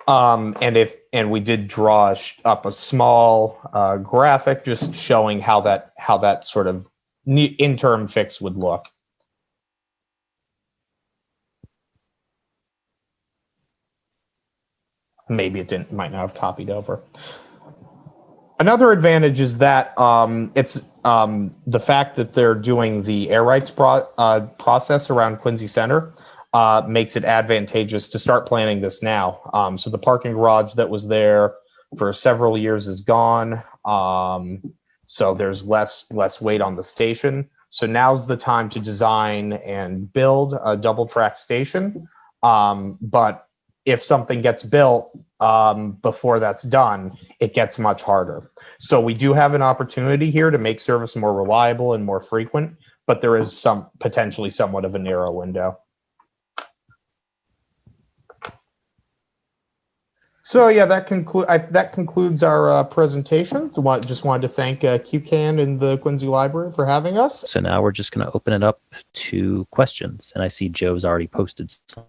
And we did draw up a small graphic just showing how that sort of interim fix would look. Maybe it might not have copied over. Another advantage is that it's the fact that they're doing the air rights process around Quincy Center makes it advantageous to start planning this now. So the parking garage that was there for several years is gone. So there's less weight on the station. So now's the time to design and build a double track station. But if something gets built before that's done, it gets much harder. So we do have an opportunity here to make service more reliable and more frequent, but there is potentially somewhat of a narrow window. So yeah, that concludes our presentation. Just wanted to thank QCAN and the Quincy Library for having us. So now we're just going to open it up to questions, and I see Joe's already posted some.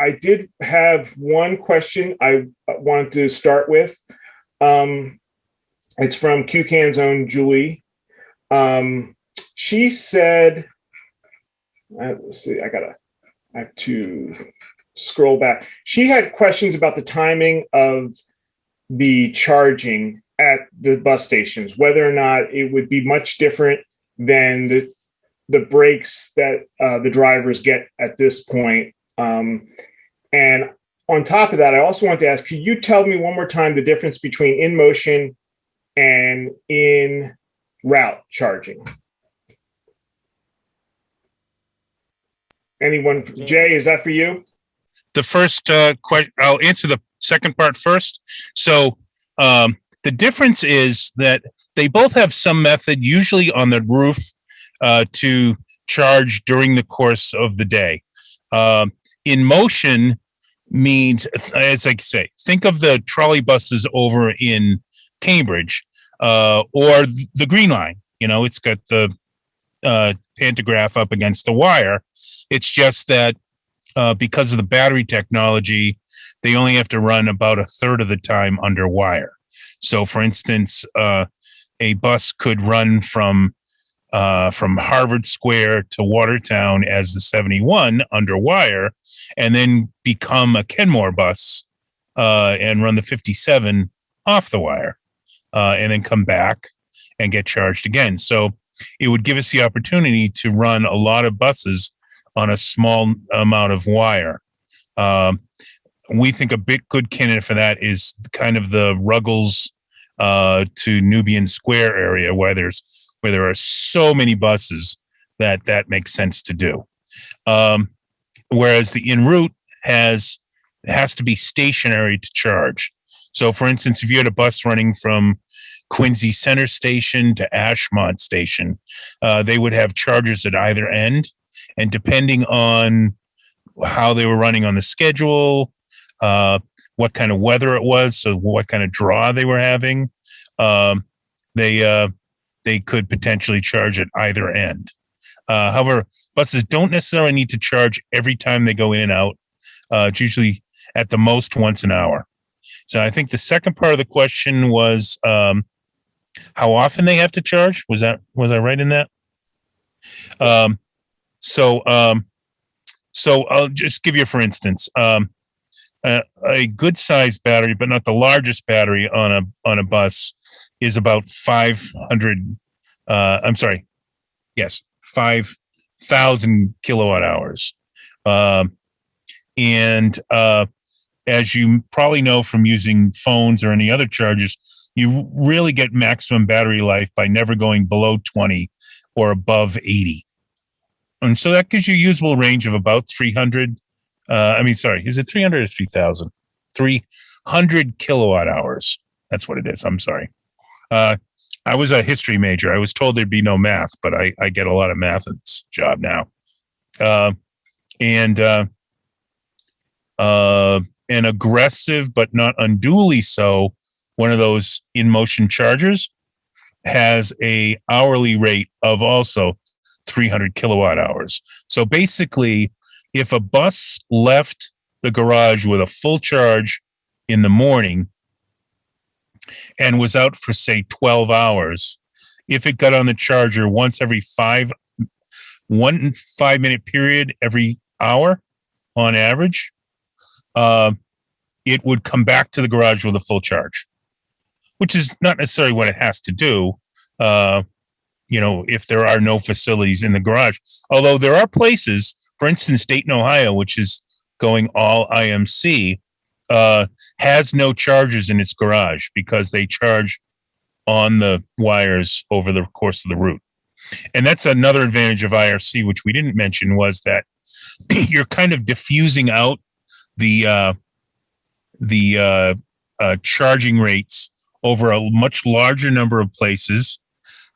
I did have one question I wanted to start with. It's from QCAN's own Julie. She said, let's see, I have to scroll back. She had questions about the timing of the charging at the bus stations, whether or not it would be much different than the breaks that the drivers get at this point. And on top of that, I also want to ask, could you tell me one more time the difference between in motion and in route charging? Anyone? Jay, is that for you? The first question, I'll answer the second part first. So the difference is that they both have some method, usually on the roof, to charge during the course of the day. In motion means, as I say, think of the trolley buses over in Cambridge or the Green Line. You know, it's got the pantograph up against the wire. It's just that because of the battery technology, they only have to run about a third of the time under wire. So, for instance, a bus could run from Harvard Square to Watertown as the 71 under wire, and then become a Kenmore bus and run the 57 off the wire, and then come back and get charged again. So it would give us the opportunity to run a lot of buses on a small amount of wire. We think a good candidate for that is kind of the Ruggles to Nubian Square area, where there are so many buses that makes sense to do. Whereas the en route has to be stationary to charge. So, for instance, if you had a bus running from Quincy Center Station to Ashmont Station, they would have chargers at either end. And depending on how they were running on the schedule, what kind of weather it was, so what kind of draw they were having, they could potentially charge at either end. However, buses don't necessarily need to charge every time they go in and out. It's usually at the most once an hour. So I think the second part of the question was how often they have to charge. Was I right in that? So I'll just give you, for instance, a good sized battery, but not the largest battery on a bus, is about 500. Yes, 5,000 kilowatt hours. And as you probably know from using phones or any other chargers, you really get maximum battery life by never going below 20 or above 80. And so that gives you a usable range of about 300. Is it 300 or 3,000? 300 kilowatt hours. That's what it is. I'm sorry. I was a history major. I was told there'd be no math, but I get a lot of math in this job now. An aggressive, but not unduly so, one of those in-motion chargers has a hourly rate of also 300 kilowatt hours. So basically, if a bus left the garage with a full charge in the morning and was out for, say, 12 hours, if it got on the charger once every 1 5-minute period every hour on average, it would come back to the garage with a full charge, which is not necessarily what it has to do. If there are no facilities in the garage, although there are places, for instance, Dayton, Ohio, which is going all IMC, has no chargers in its garage because they charge on the wires over the course of the route. And that's another advantage of IRC, which we didn't mention, was that you're kind of diffusing out the charging rates over a much larger number of places,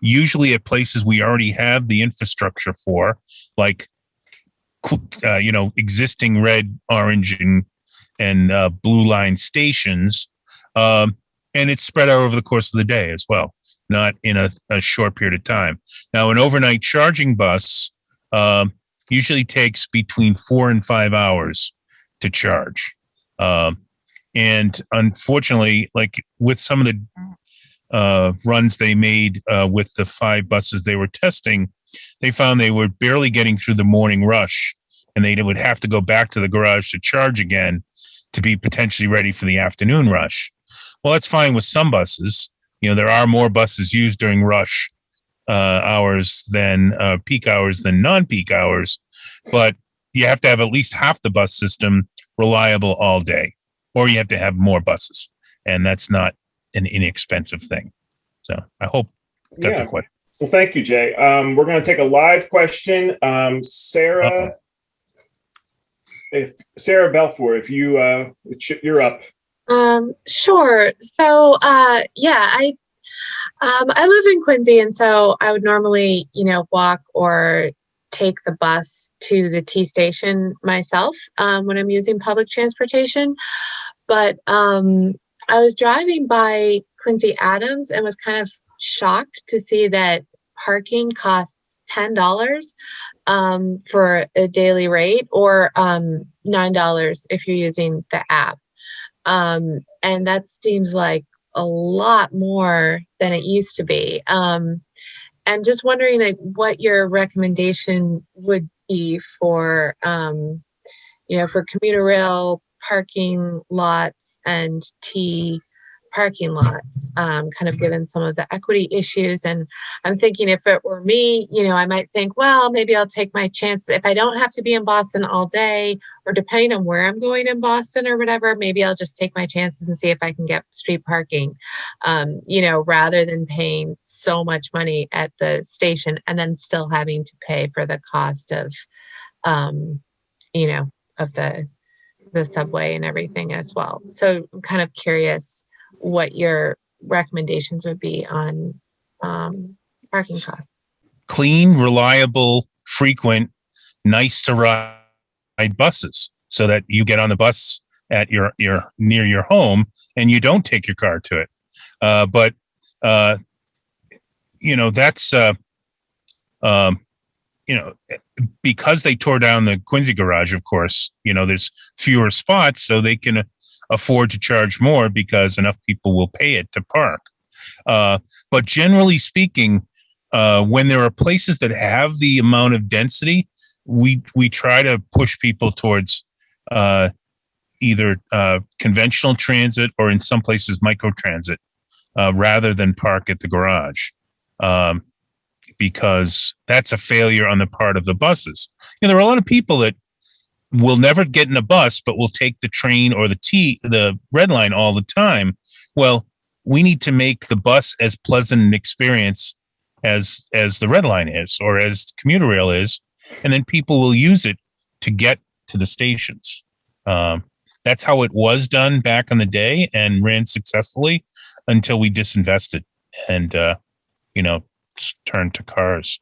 usually at places we already have the infrastructure for, like existing red, orange, and blue line stations, and it's spread out over the course of the day as well, not in a short period of time. Now, an overnight charging bus usually takes between 4 and 5 hours to charge. And unfortunately, like with some of the runs they made with the 5 buses they were testing, they found they were barely getting through the morning rush, and they would have to go back to the garage to charge again to be potentially ready for the afternoon rush. Well, that's fine with some buses. There are more buses used during rush hours than peak hours than non-peak hours, but you have to have at least half the bus system reliable all day, or you have to have more buses, and that's not an inexpensive thing. So I hope that's a question. Well, thank you, Jay. We're going to take a live question. Sarah Belfour, if you're up. Sure. So, I live in Quincy, and so I would normally, walk or take the bus to the T station myself when I'm using public transportation. But I was driving by Quincy Adams and was kind of shocked to see that parking costs $10 for a daily rate, or $9 if you're using the app. And that seems like a lot more than it used to be. And just wondering what your recommendation would be for, for commuter rail parking lots and T parking lots, kind of given some of the equity issues. And I'm thinking, if it were me, I might think, well, maybe I'll take my chances. If I don't have to be in Boston all day, or depending on where I'm going in Boston or whatever, maybe I'll just take my chances and see if I can get street parking, rather than paying so much money at the station and then still having to pay for the cost of, of the subway and everything as well. So I'm kind of curious what your recommendations would be on parking costs. Clean, reliable, frequent, nice to ride buses, so that you get on the bus at your near your home and you don't take your car to it. But that's because they tore down the Quincy garage, of course, there's fewer spots, so they can afford to charge more because enough people will pay it to park. But generally speaking, when there are places that have the amount of density, we try to push people towards either conventional transit or in some places microtransit rather than park at the garage, because that's a failure on the part of the buses. There are a lot of people that will never get in a bus, but will take the train or the red line all the time. Well, we need to make the bus as pleasant an experience as the red line is, or as commuter rail is, and then people will use it to get to the stations. That's how it was done back in the day and ran successfully until we disinvested and turned to cars.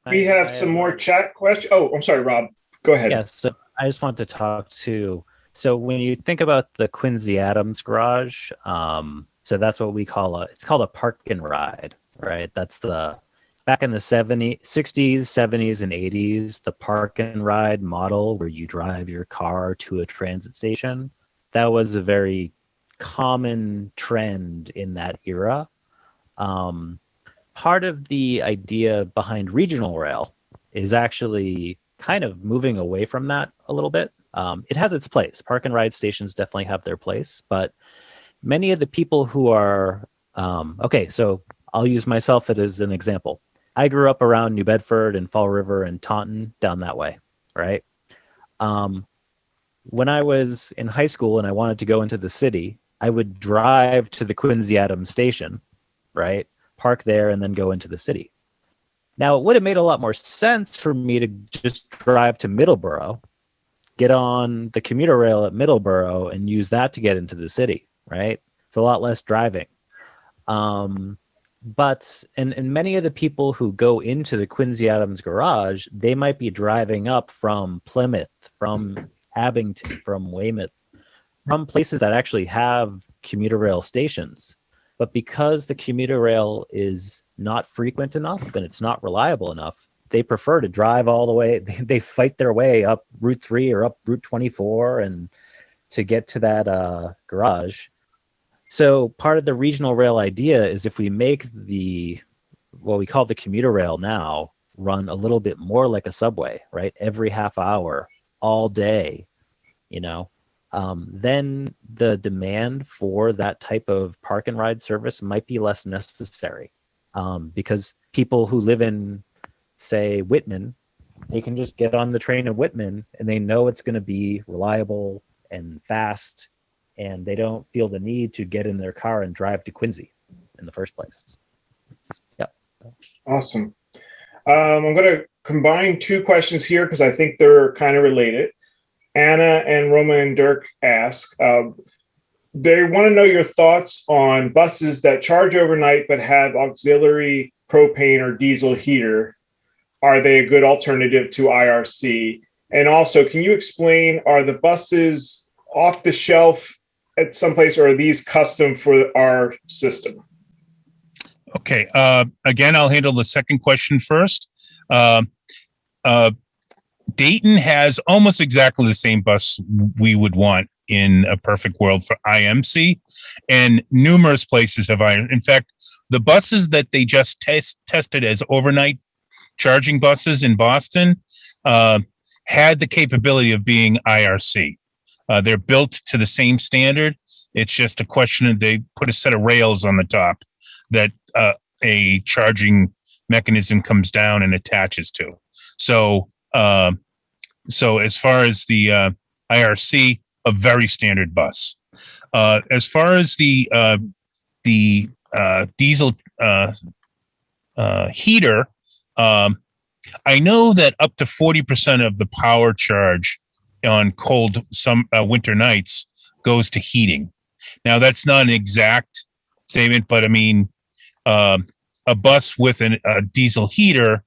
We have some more chat questions. Oh, I'm sorry, Rob. Go ahead. Yeah, so I just want to talk to. So when you think about the Quincy Adams garage, so that's what we call it's called a park and ride, right? That's back in the 60s, 70s, and 80s, the park and ride model where you drive your car to a transit station. That was a very common trend in that era. Part of the idea behind regional rail is actually kind of moving away from that a little bit. It has its place. Park and ride stations definitely have their place, but many of the people who are okay, so I'll use myself as an example. I grew up around New Bedford and Fall River and Taunton down that way, right? When I was in high school and I wanted to go into the city, I would drive to the Quincy Adams station, right? Park there and then go into the city. Now, it would have made a lot more sense for me to just drive to Middleborough, get on the commuter rail at Middleborough, and use that to get into the city, right? It's a lot less driving. But many of the people who go into the Quincy Adams garage, they might be driving up from Plymouth, from Abington, from Weymouth, from places that actually have commuter rail stations. But because the commuter rail is not frequent enough and it's not reliable enough, they prefer to drive all the way. They fight their way up Route 3 or up Route 24 and to get to that garage. So part of the regional rail idea is if we make what we call the commuter rail now run a little bit more like a subway, right? Every half hour, all day, then the demand for that type of park and ride service might be less necessary, because people who live in, say, Whitman, they can just get on the train in Whitman and they know it's going to be reliable and fast, and they don't feel the need to get in their car and drive to Quincy in the first place. Yeah. Awesome. I'm going to combine two questions here because I think they're kind of related. Anna and Roman and Dirk ask, they want to know your thoughts on buses that charge overnight but have auxiliary propane or diesel heater. Are they a good alternative to IRC? And also, can you explain, are the buses off the shelf at some place, or are these custom for our system? Okay. Again, I'll handle the second question first. Dayton has almost exactly the same bus we would want in a perfect world for IMC, and numerous places have iron. In fact, the buses that they just tested as overnight charging buses in Boston had the capability of being IRC. They're built to the same standard. It's just a question of they put a set of rails on the top that a charging mechanism comes down and attaches to. So as far as the IRC, a very standard bus. As far as the diesel heater, I know that up to 40% of the power charge on cold winter nights goes to heating. Now, that's not an exact statement, but I mean, a bus with a diesel heater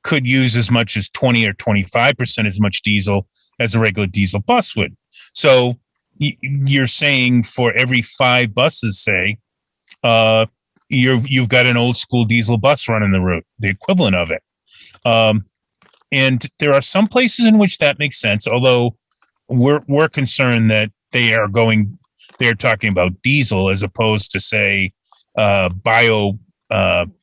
could use as much as 20 or 25% as much diesel as a regular diesel bus would. So you're saying for every 5 buses, say, you've got an old school diesel bus running the route, the equivalent of it. And there are some places in which that makes sense, although we're concerned that they're talking about diesel as opposed to, say, bio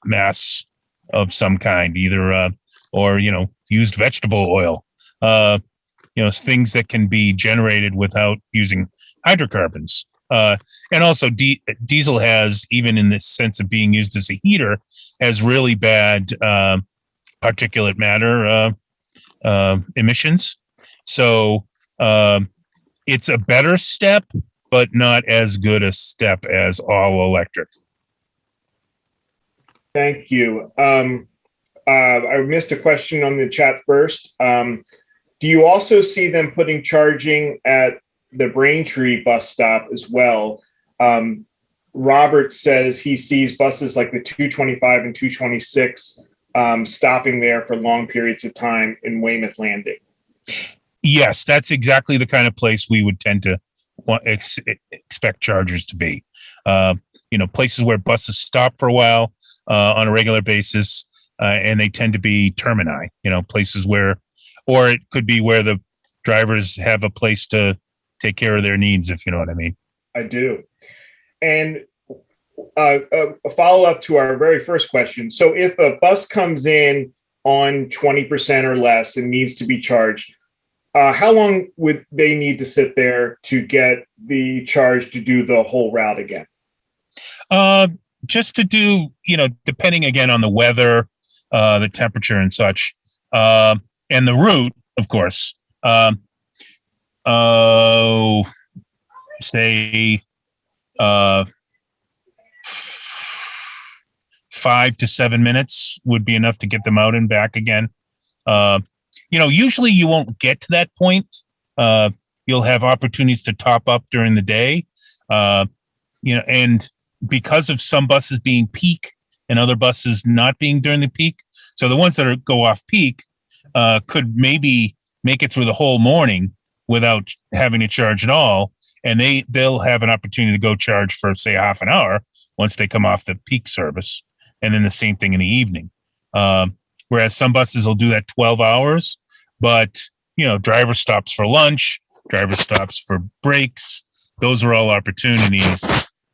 mass of some kind, either or used vegetable oil. things that can be generated without using hydrocarbons. And also diesel has, even in the sense of being used as a heater, has really bad particulate matter emissions. So it's a better step, but not as good a step as all electric. Thank you. I missed a question on the chat first. Do you also see them putting charging at the Braintree bus stop as well? Robert says he sees buses like the 225 and 226 stopping there for long periods of time in Weymouth Landing. Yes, that's exactly the kind of place we would tend to expect chargers to be. Places where buses stop for a while on a regular basis, and they tend to be termini, places where, or it could be where the drivers have a place to take care of their needs, if you know what I mean. I do. And a follow-up to our very first question. So if a bus comes in on 20% or less and needs to be charged, how long would they need to sit there to get the charge to do the whole route again? Just to do, depending again on the weather, the temperature and such, and the route, of course. Say 5 to 7 minutes would be enough to get them out and back again. Usually you won't get to that point. You'll have opportunities to top up during the day. And because of some buses being peak and other buses not being during the peak, so the ones that go off peak could maybe make it through the whole morning without having to charge at all, and they'll have an opportunity to go charge for, say, half an hour once they come off the peak service, and then the same thing in the evening. Whereas some buses will do that 12 hours, but driver stops for lunch, driver stops for breaks. Those are all opportunities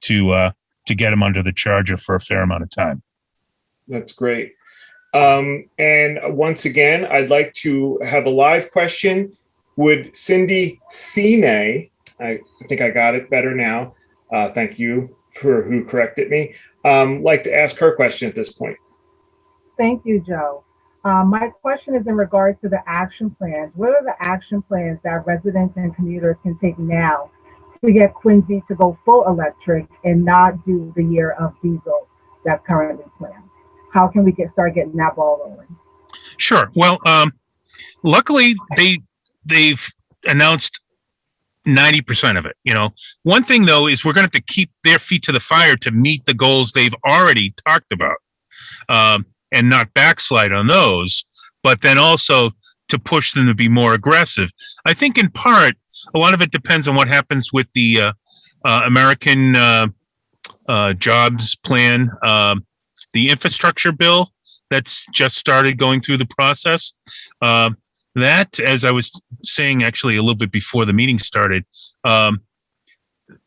to get them under the charger for a fair amount of time. That's great. And once again, I'd like to have a live question. Would Cindy Sine, I think I got it better now. Thank you for who corrected me. Like to ask her question at this point. Thank you, Joe. My question is in regards to the action plans. What are the action plans that residents and commuters can take now to get Quincy to go full electric and not do the year of diesel that's currently planned? How can we start getting that ball rolling? Sure. Well, luckily they've announced 90% of it. One thing though is we're going to have to keep their feet to the fire to meet the goals they've already talked about, and not backslide on those, but then also to push them to be more aggressive. I think in part, a lot of it depends on what happens with the American jobs plan, the infrastructure bill that's just started going through the process. That, as I was saying actually a little bit before the meeting started,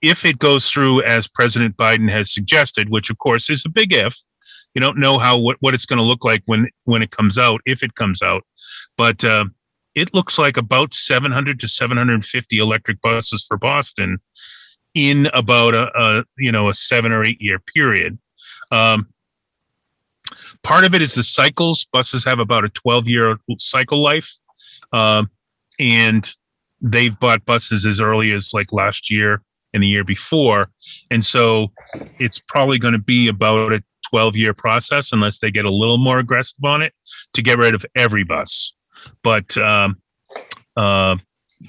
if it goes through as President Biden has suggested, which of course is a big if, you don't know what it's going to look like when it comes out, if it comes out, but it looks like about 700 to 750 electric buses for Boston in about a 7 or 8 year period. Part of it is the cycles. Buses have about a 12-year cycle life. And they've bought buses as early as like last year and the year before. And so it's probably going to be about a 12-year process unless they get a little more aggressive on it to get rid of every bus. But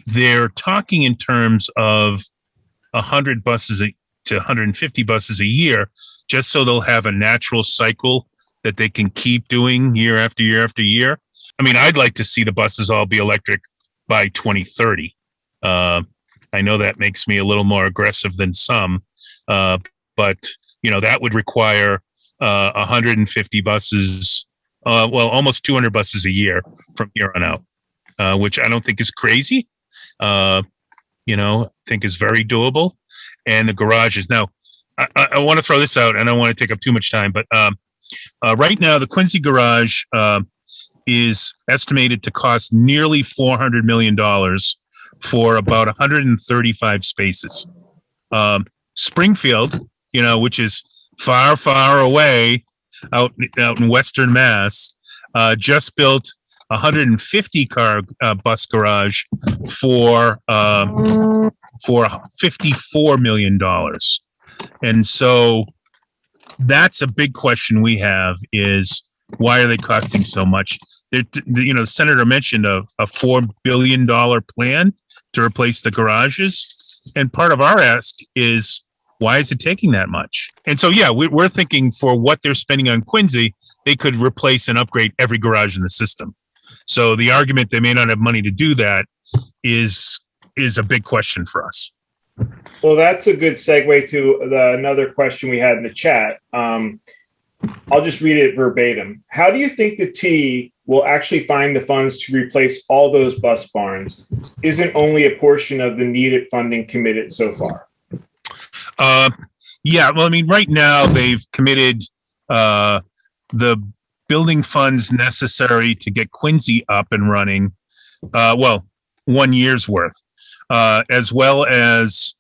they're talking in terms of 100 buses to 150 buses a year, just so they'll have a natural cycle that they can keep doing year after year after year. I mean, I'd like to see the buses all be electric by 2030. I know that makes me a little more aggressive than some, but that would require 150 buses, almost 200 buses a year from here on out, which I don't think is crazy. I think is very doable. And the garages. Now, I want to throw this out, and I don't want to take up too much time, but right now the Quincy garage is estimated to cost nearly $400 million for about 135 spaces. Springfield, which is far, far away out in Western Mass, just built a 150-car bus garage for $54 million. And so that's a big question we have, is why are they costing so much? The senator mentioned a $4 billion plan to replace the garages. And part of our ask is, why is it taking that much? And so, yeah, we're thinking for what they're spending on Quincy, they could replace and upgrade every garage in the system. So the argument they may not have money to do that is a big question for us. Well, that's a good segue to another question we had in the chat. I'll just read it verbatim. How do you think the T will actually find the funds to replace all those bus barns? Isn't only a portion of the needed funding committed so far? Yeah, well, I mean, right now they've committed the building funds necessary to get Quincy up and running, 1 year's worth, as well as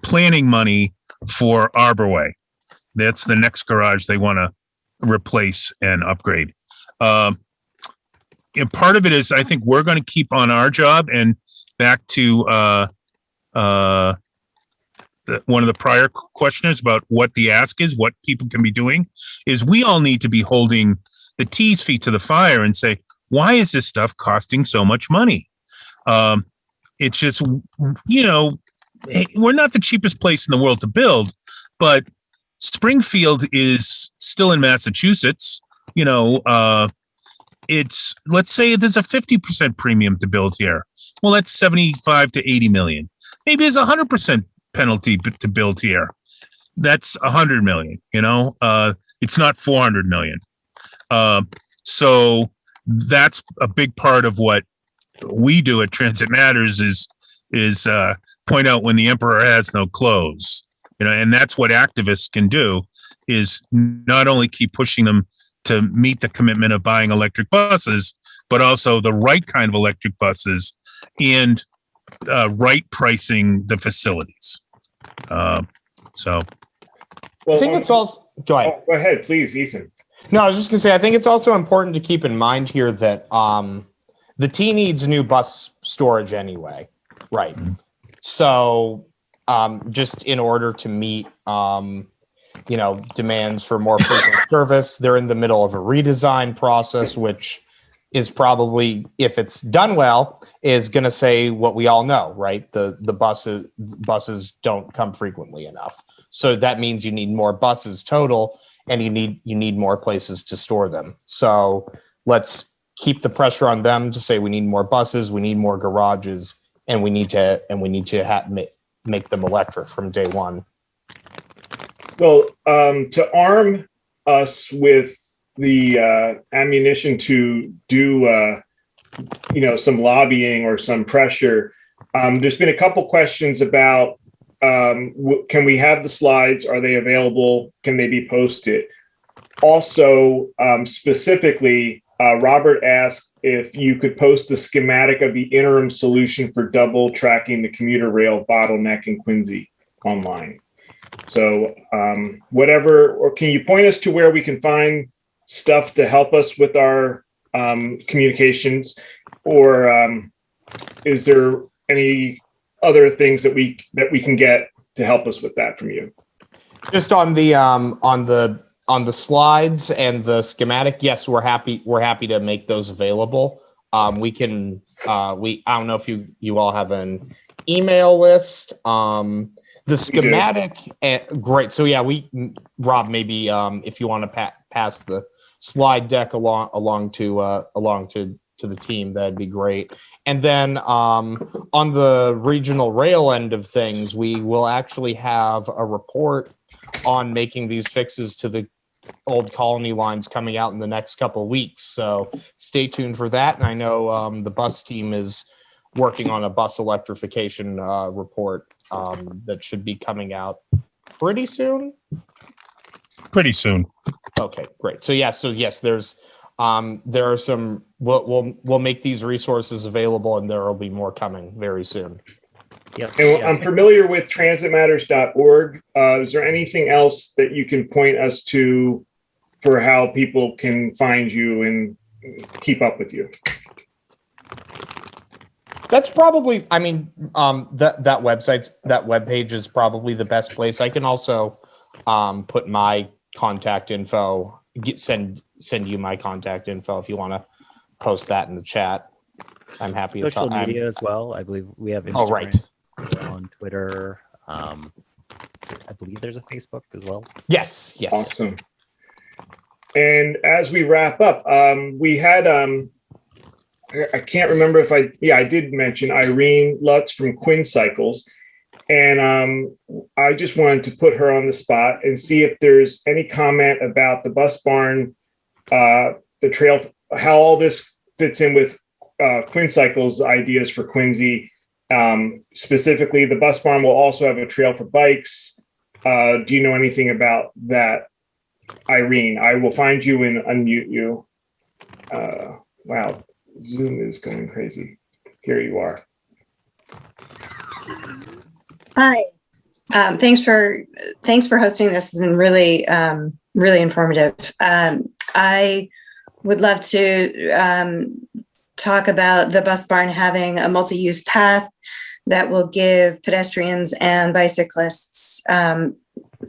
planning money for Arborway. That's the next garage they want to replace and upgrade. And part of it is, I think we're going to keep on our job, and back to one of the prior questioners about what the ask is, what people can be doing, is we all need to be holding the T's feet to the fire and say, why is this stuff costing so much money? It's just, we're not the cheapest place in the world to build, but Springfield is still in Massachusetts. It's, let's say there's a 50% premium to build here. Well, that's 75 to 80 million. Maybe there's 100% penalty to build here. That's 100 million, it's not 400 million. So that's a big part of what we do at Transit Matters is point out when the emperor has no clothes, and that's what activists can do, is not only keep pushing them to meet the commitment of buying electric buses, but also the right kind of electric buses and right pricing the facilities. Well, I think it's also, go ahead. Go ahead, please, Ethan. No, I was just going to say, I think it's also important to keep in mind here that the T needs new bus storage anyway, right? Mm-hmm. So just in order to meet, demands for more frequent service, they're in the middle of a redesign process, which is probably, if it's done well, is going to say what we all know, right? The buses don't come frequently enough. So that means you need more buses total, and you need more places to store them. So let's keep the pressure on them to say we need more buses, we need more garages, and we need to make them electric from day one. Well, to arm us with the ammunition to do some lobbying or some pressure, there's been a couple questions about can we have the slides? Are they available? Can they be posted? Also, specifically, Robert asked if you could post the schematic of the interim solution for double tracking the commuter rail bottleneck in Quincy online. So or can you point us to where we can find stuff to help us with our communications, or is there any other things that we can get to help us with that from you? Just on the slides and the schematic, yes, we're happy to make those available. We can I don't know if you all have an email list. The schematic, great. So yeah, Rob, maybe if you want to pass the slide deck along to the team, that'd be great. And then on the regional rail end of things, we will actually have a report on making these fixes to the old colony lines coming out in the next couple of weeks. So stay tuned for that. And I know the bus team is working on a bus electrification report that should be coming out pretty soon. Pretty soon. Okay, great. So yes, there's there are some. We'll make these resources available, and there will be more coming very soon. Yes, And yes. I'm familiar with transitmatters.org. Is there anything else that you can point us to for how people can find you and keep up with you? That's probably, I mean, that webpage is probably the best place. I can also put my contact info, send you my contact info if you want to post that in the chat. I'm happy to Social talk. media as well. I believe we have Instagram. Oh, right. We're on Twitter. I believe there's a Facebook as well. Yes. Awesome. And as we wrap up, we had, I can't remember if I did mention Irene Lutz from Quinn Cycles. And I just wanted to put her on the spot and see if there's any comment about the bus barn, the trail, how all this fits in with Quinn Cycles ideas for Quincy. Specifically, the bus barn will also have a trail for bikes. Do you know anything about that, Irene? I will find you and unmute you. Wow, Zoom is going crazy. Here you are. Hi. Thanks for hosting this. It's been really really informative. I would love to talk about the bus barn having a multi-use path that will give pedestrians and bicyclists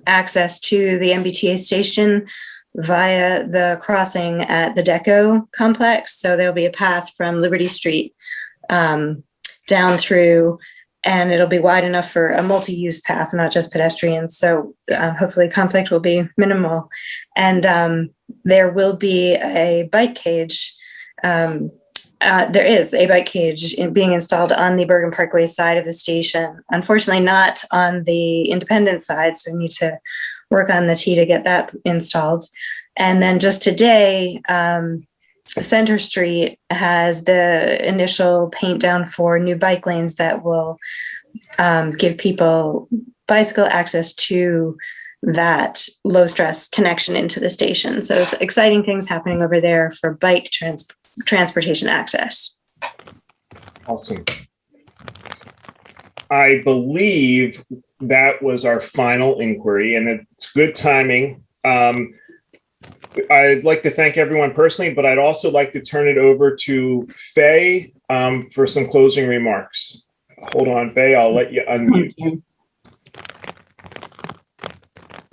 access to the MBTA station via the crossing at the Deco complex. So there'll be a path from Liberty Street down through, and it'll be wide enough for a multi-use path, not just pedestrians. So hopefully conflict will be minimal. And there will be a bike cage. There is a bike cage being installed on the Bergen Parkway side of the station. Unfortunately, not on the Independent side, so we need to work on the T to get that installed. And then just today, Center Street has the initial paint down for new bike lanes that will give people bicycle access to that low stress connection into the station. So it's exciting things happening over there for bike transportation access. Awesome. I believe that was our final inquiry, and it's good timing. I'd like to thank everyone personally, but I'd also like to turn it over to Faye for some closing remarks. Hold on, Faye, I'll let you unmute.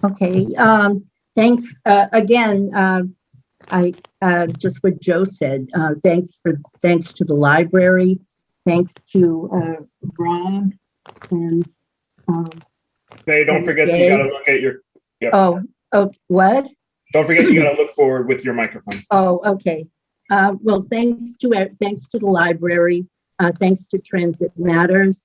Okay, thanks again. I just what Joe said. Thanks to the library. Thanks to Rob and Faye, don't forget that you got to look at your. Yep. Oh, what? Don't forget you got to look forward with your microphone. Oh, okay. Well, thanks to the library. Thanks to Transit Matters.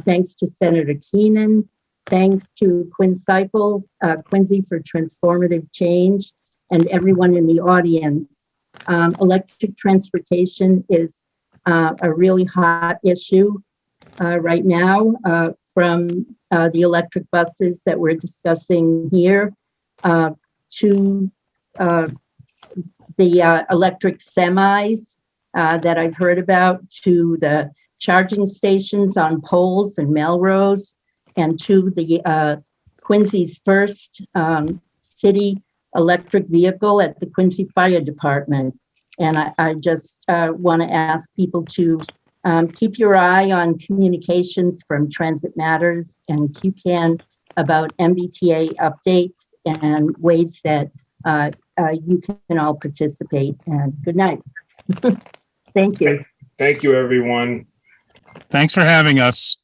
Thanks to Senator Keenan. Thanks to Quinn Cycles, Quincy for Transformative Change, and everyone in the audience. Electric transportation is a really hot issue right now, from the electric buses that we're discussing here to the electric semis that I've heard about, to the charging stations on poles and Melrose, and to the Quincy's first city electric vehicle at the Quincy Fire Department. And I just want to ask people to keep your eye on communications from Transit Matters and QCAN about MBTA updates and ways that you can all participate. And good night. Thank you. Thank you, everyone. Thanks for having us.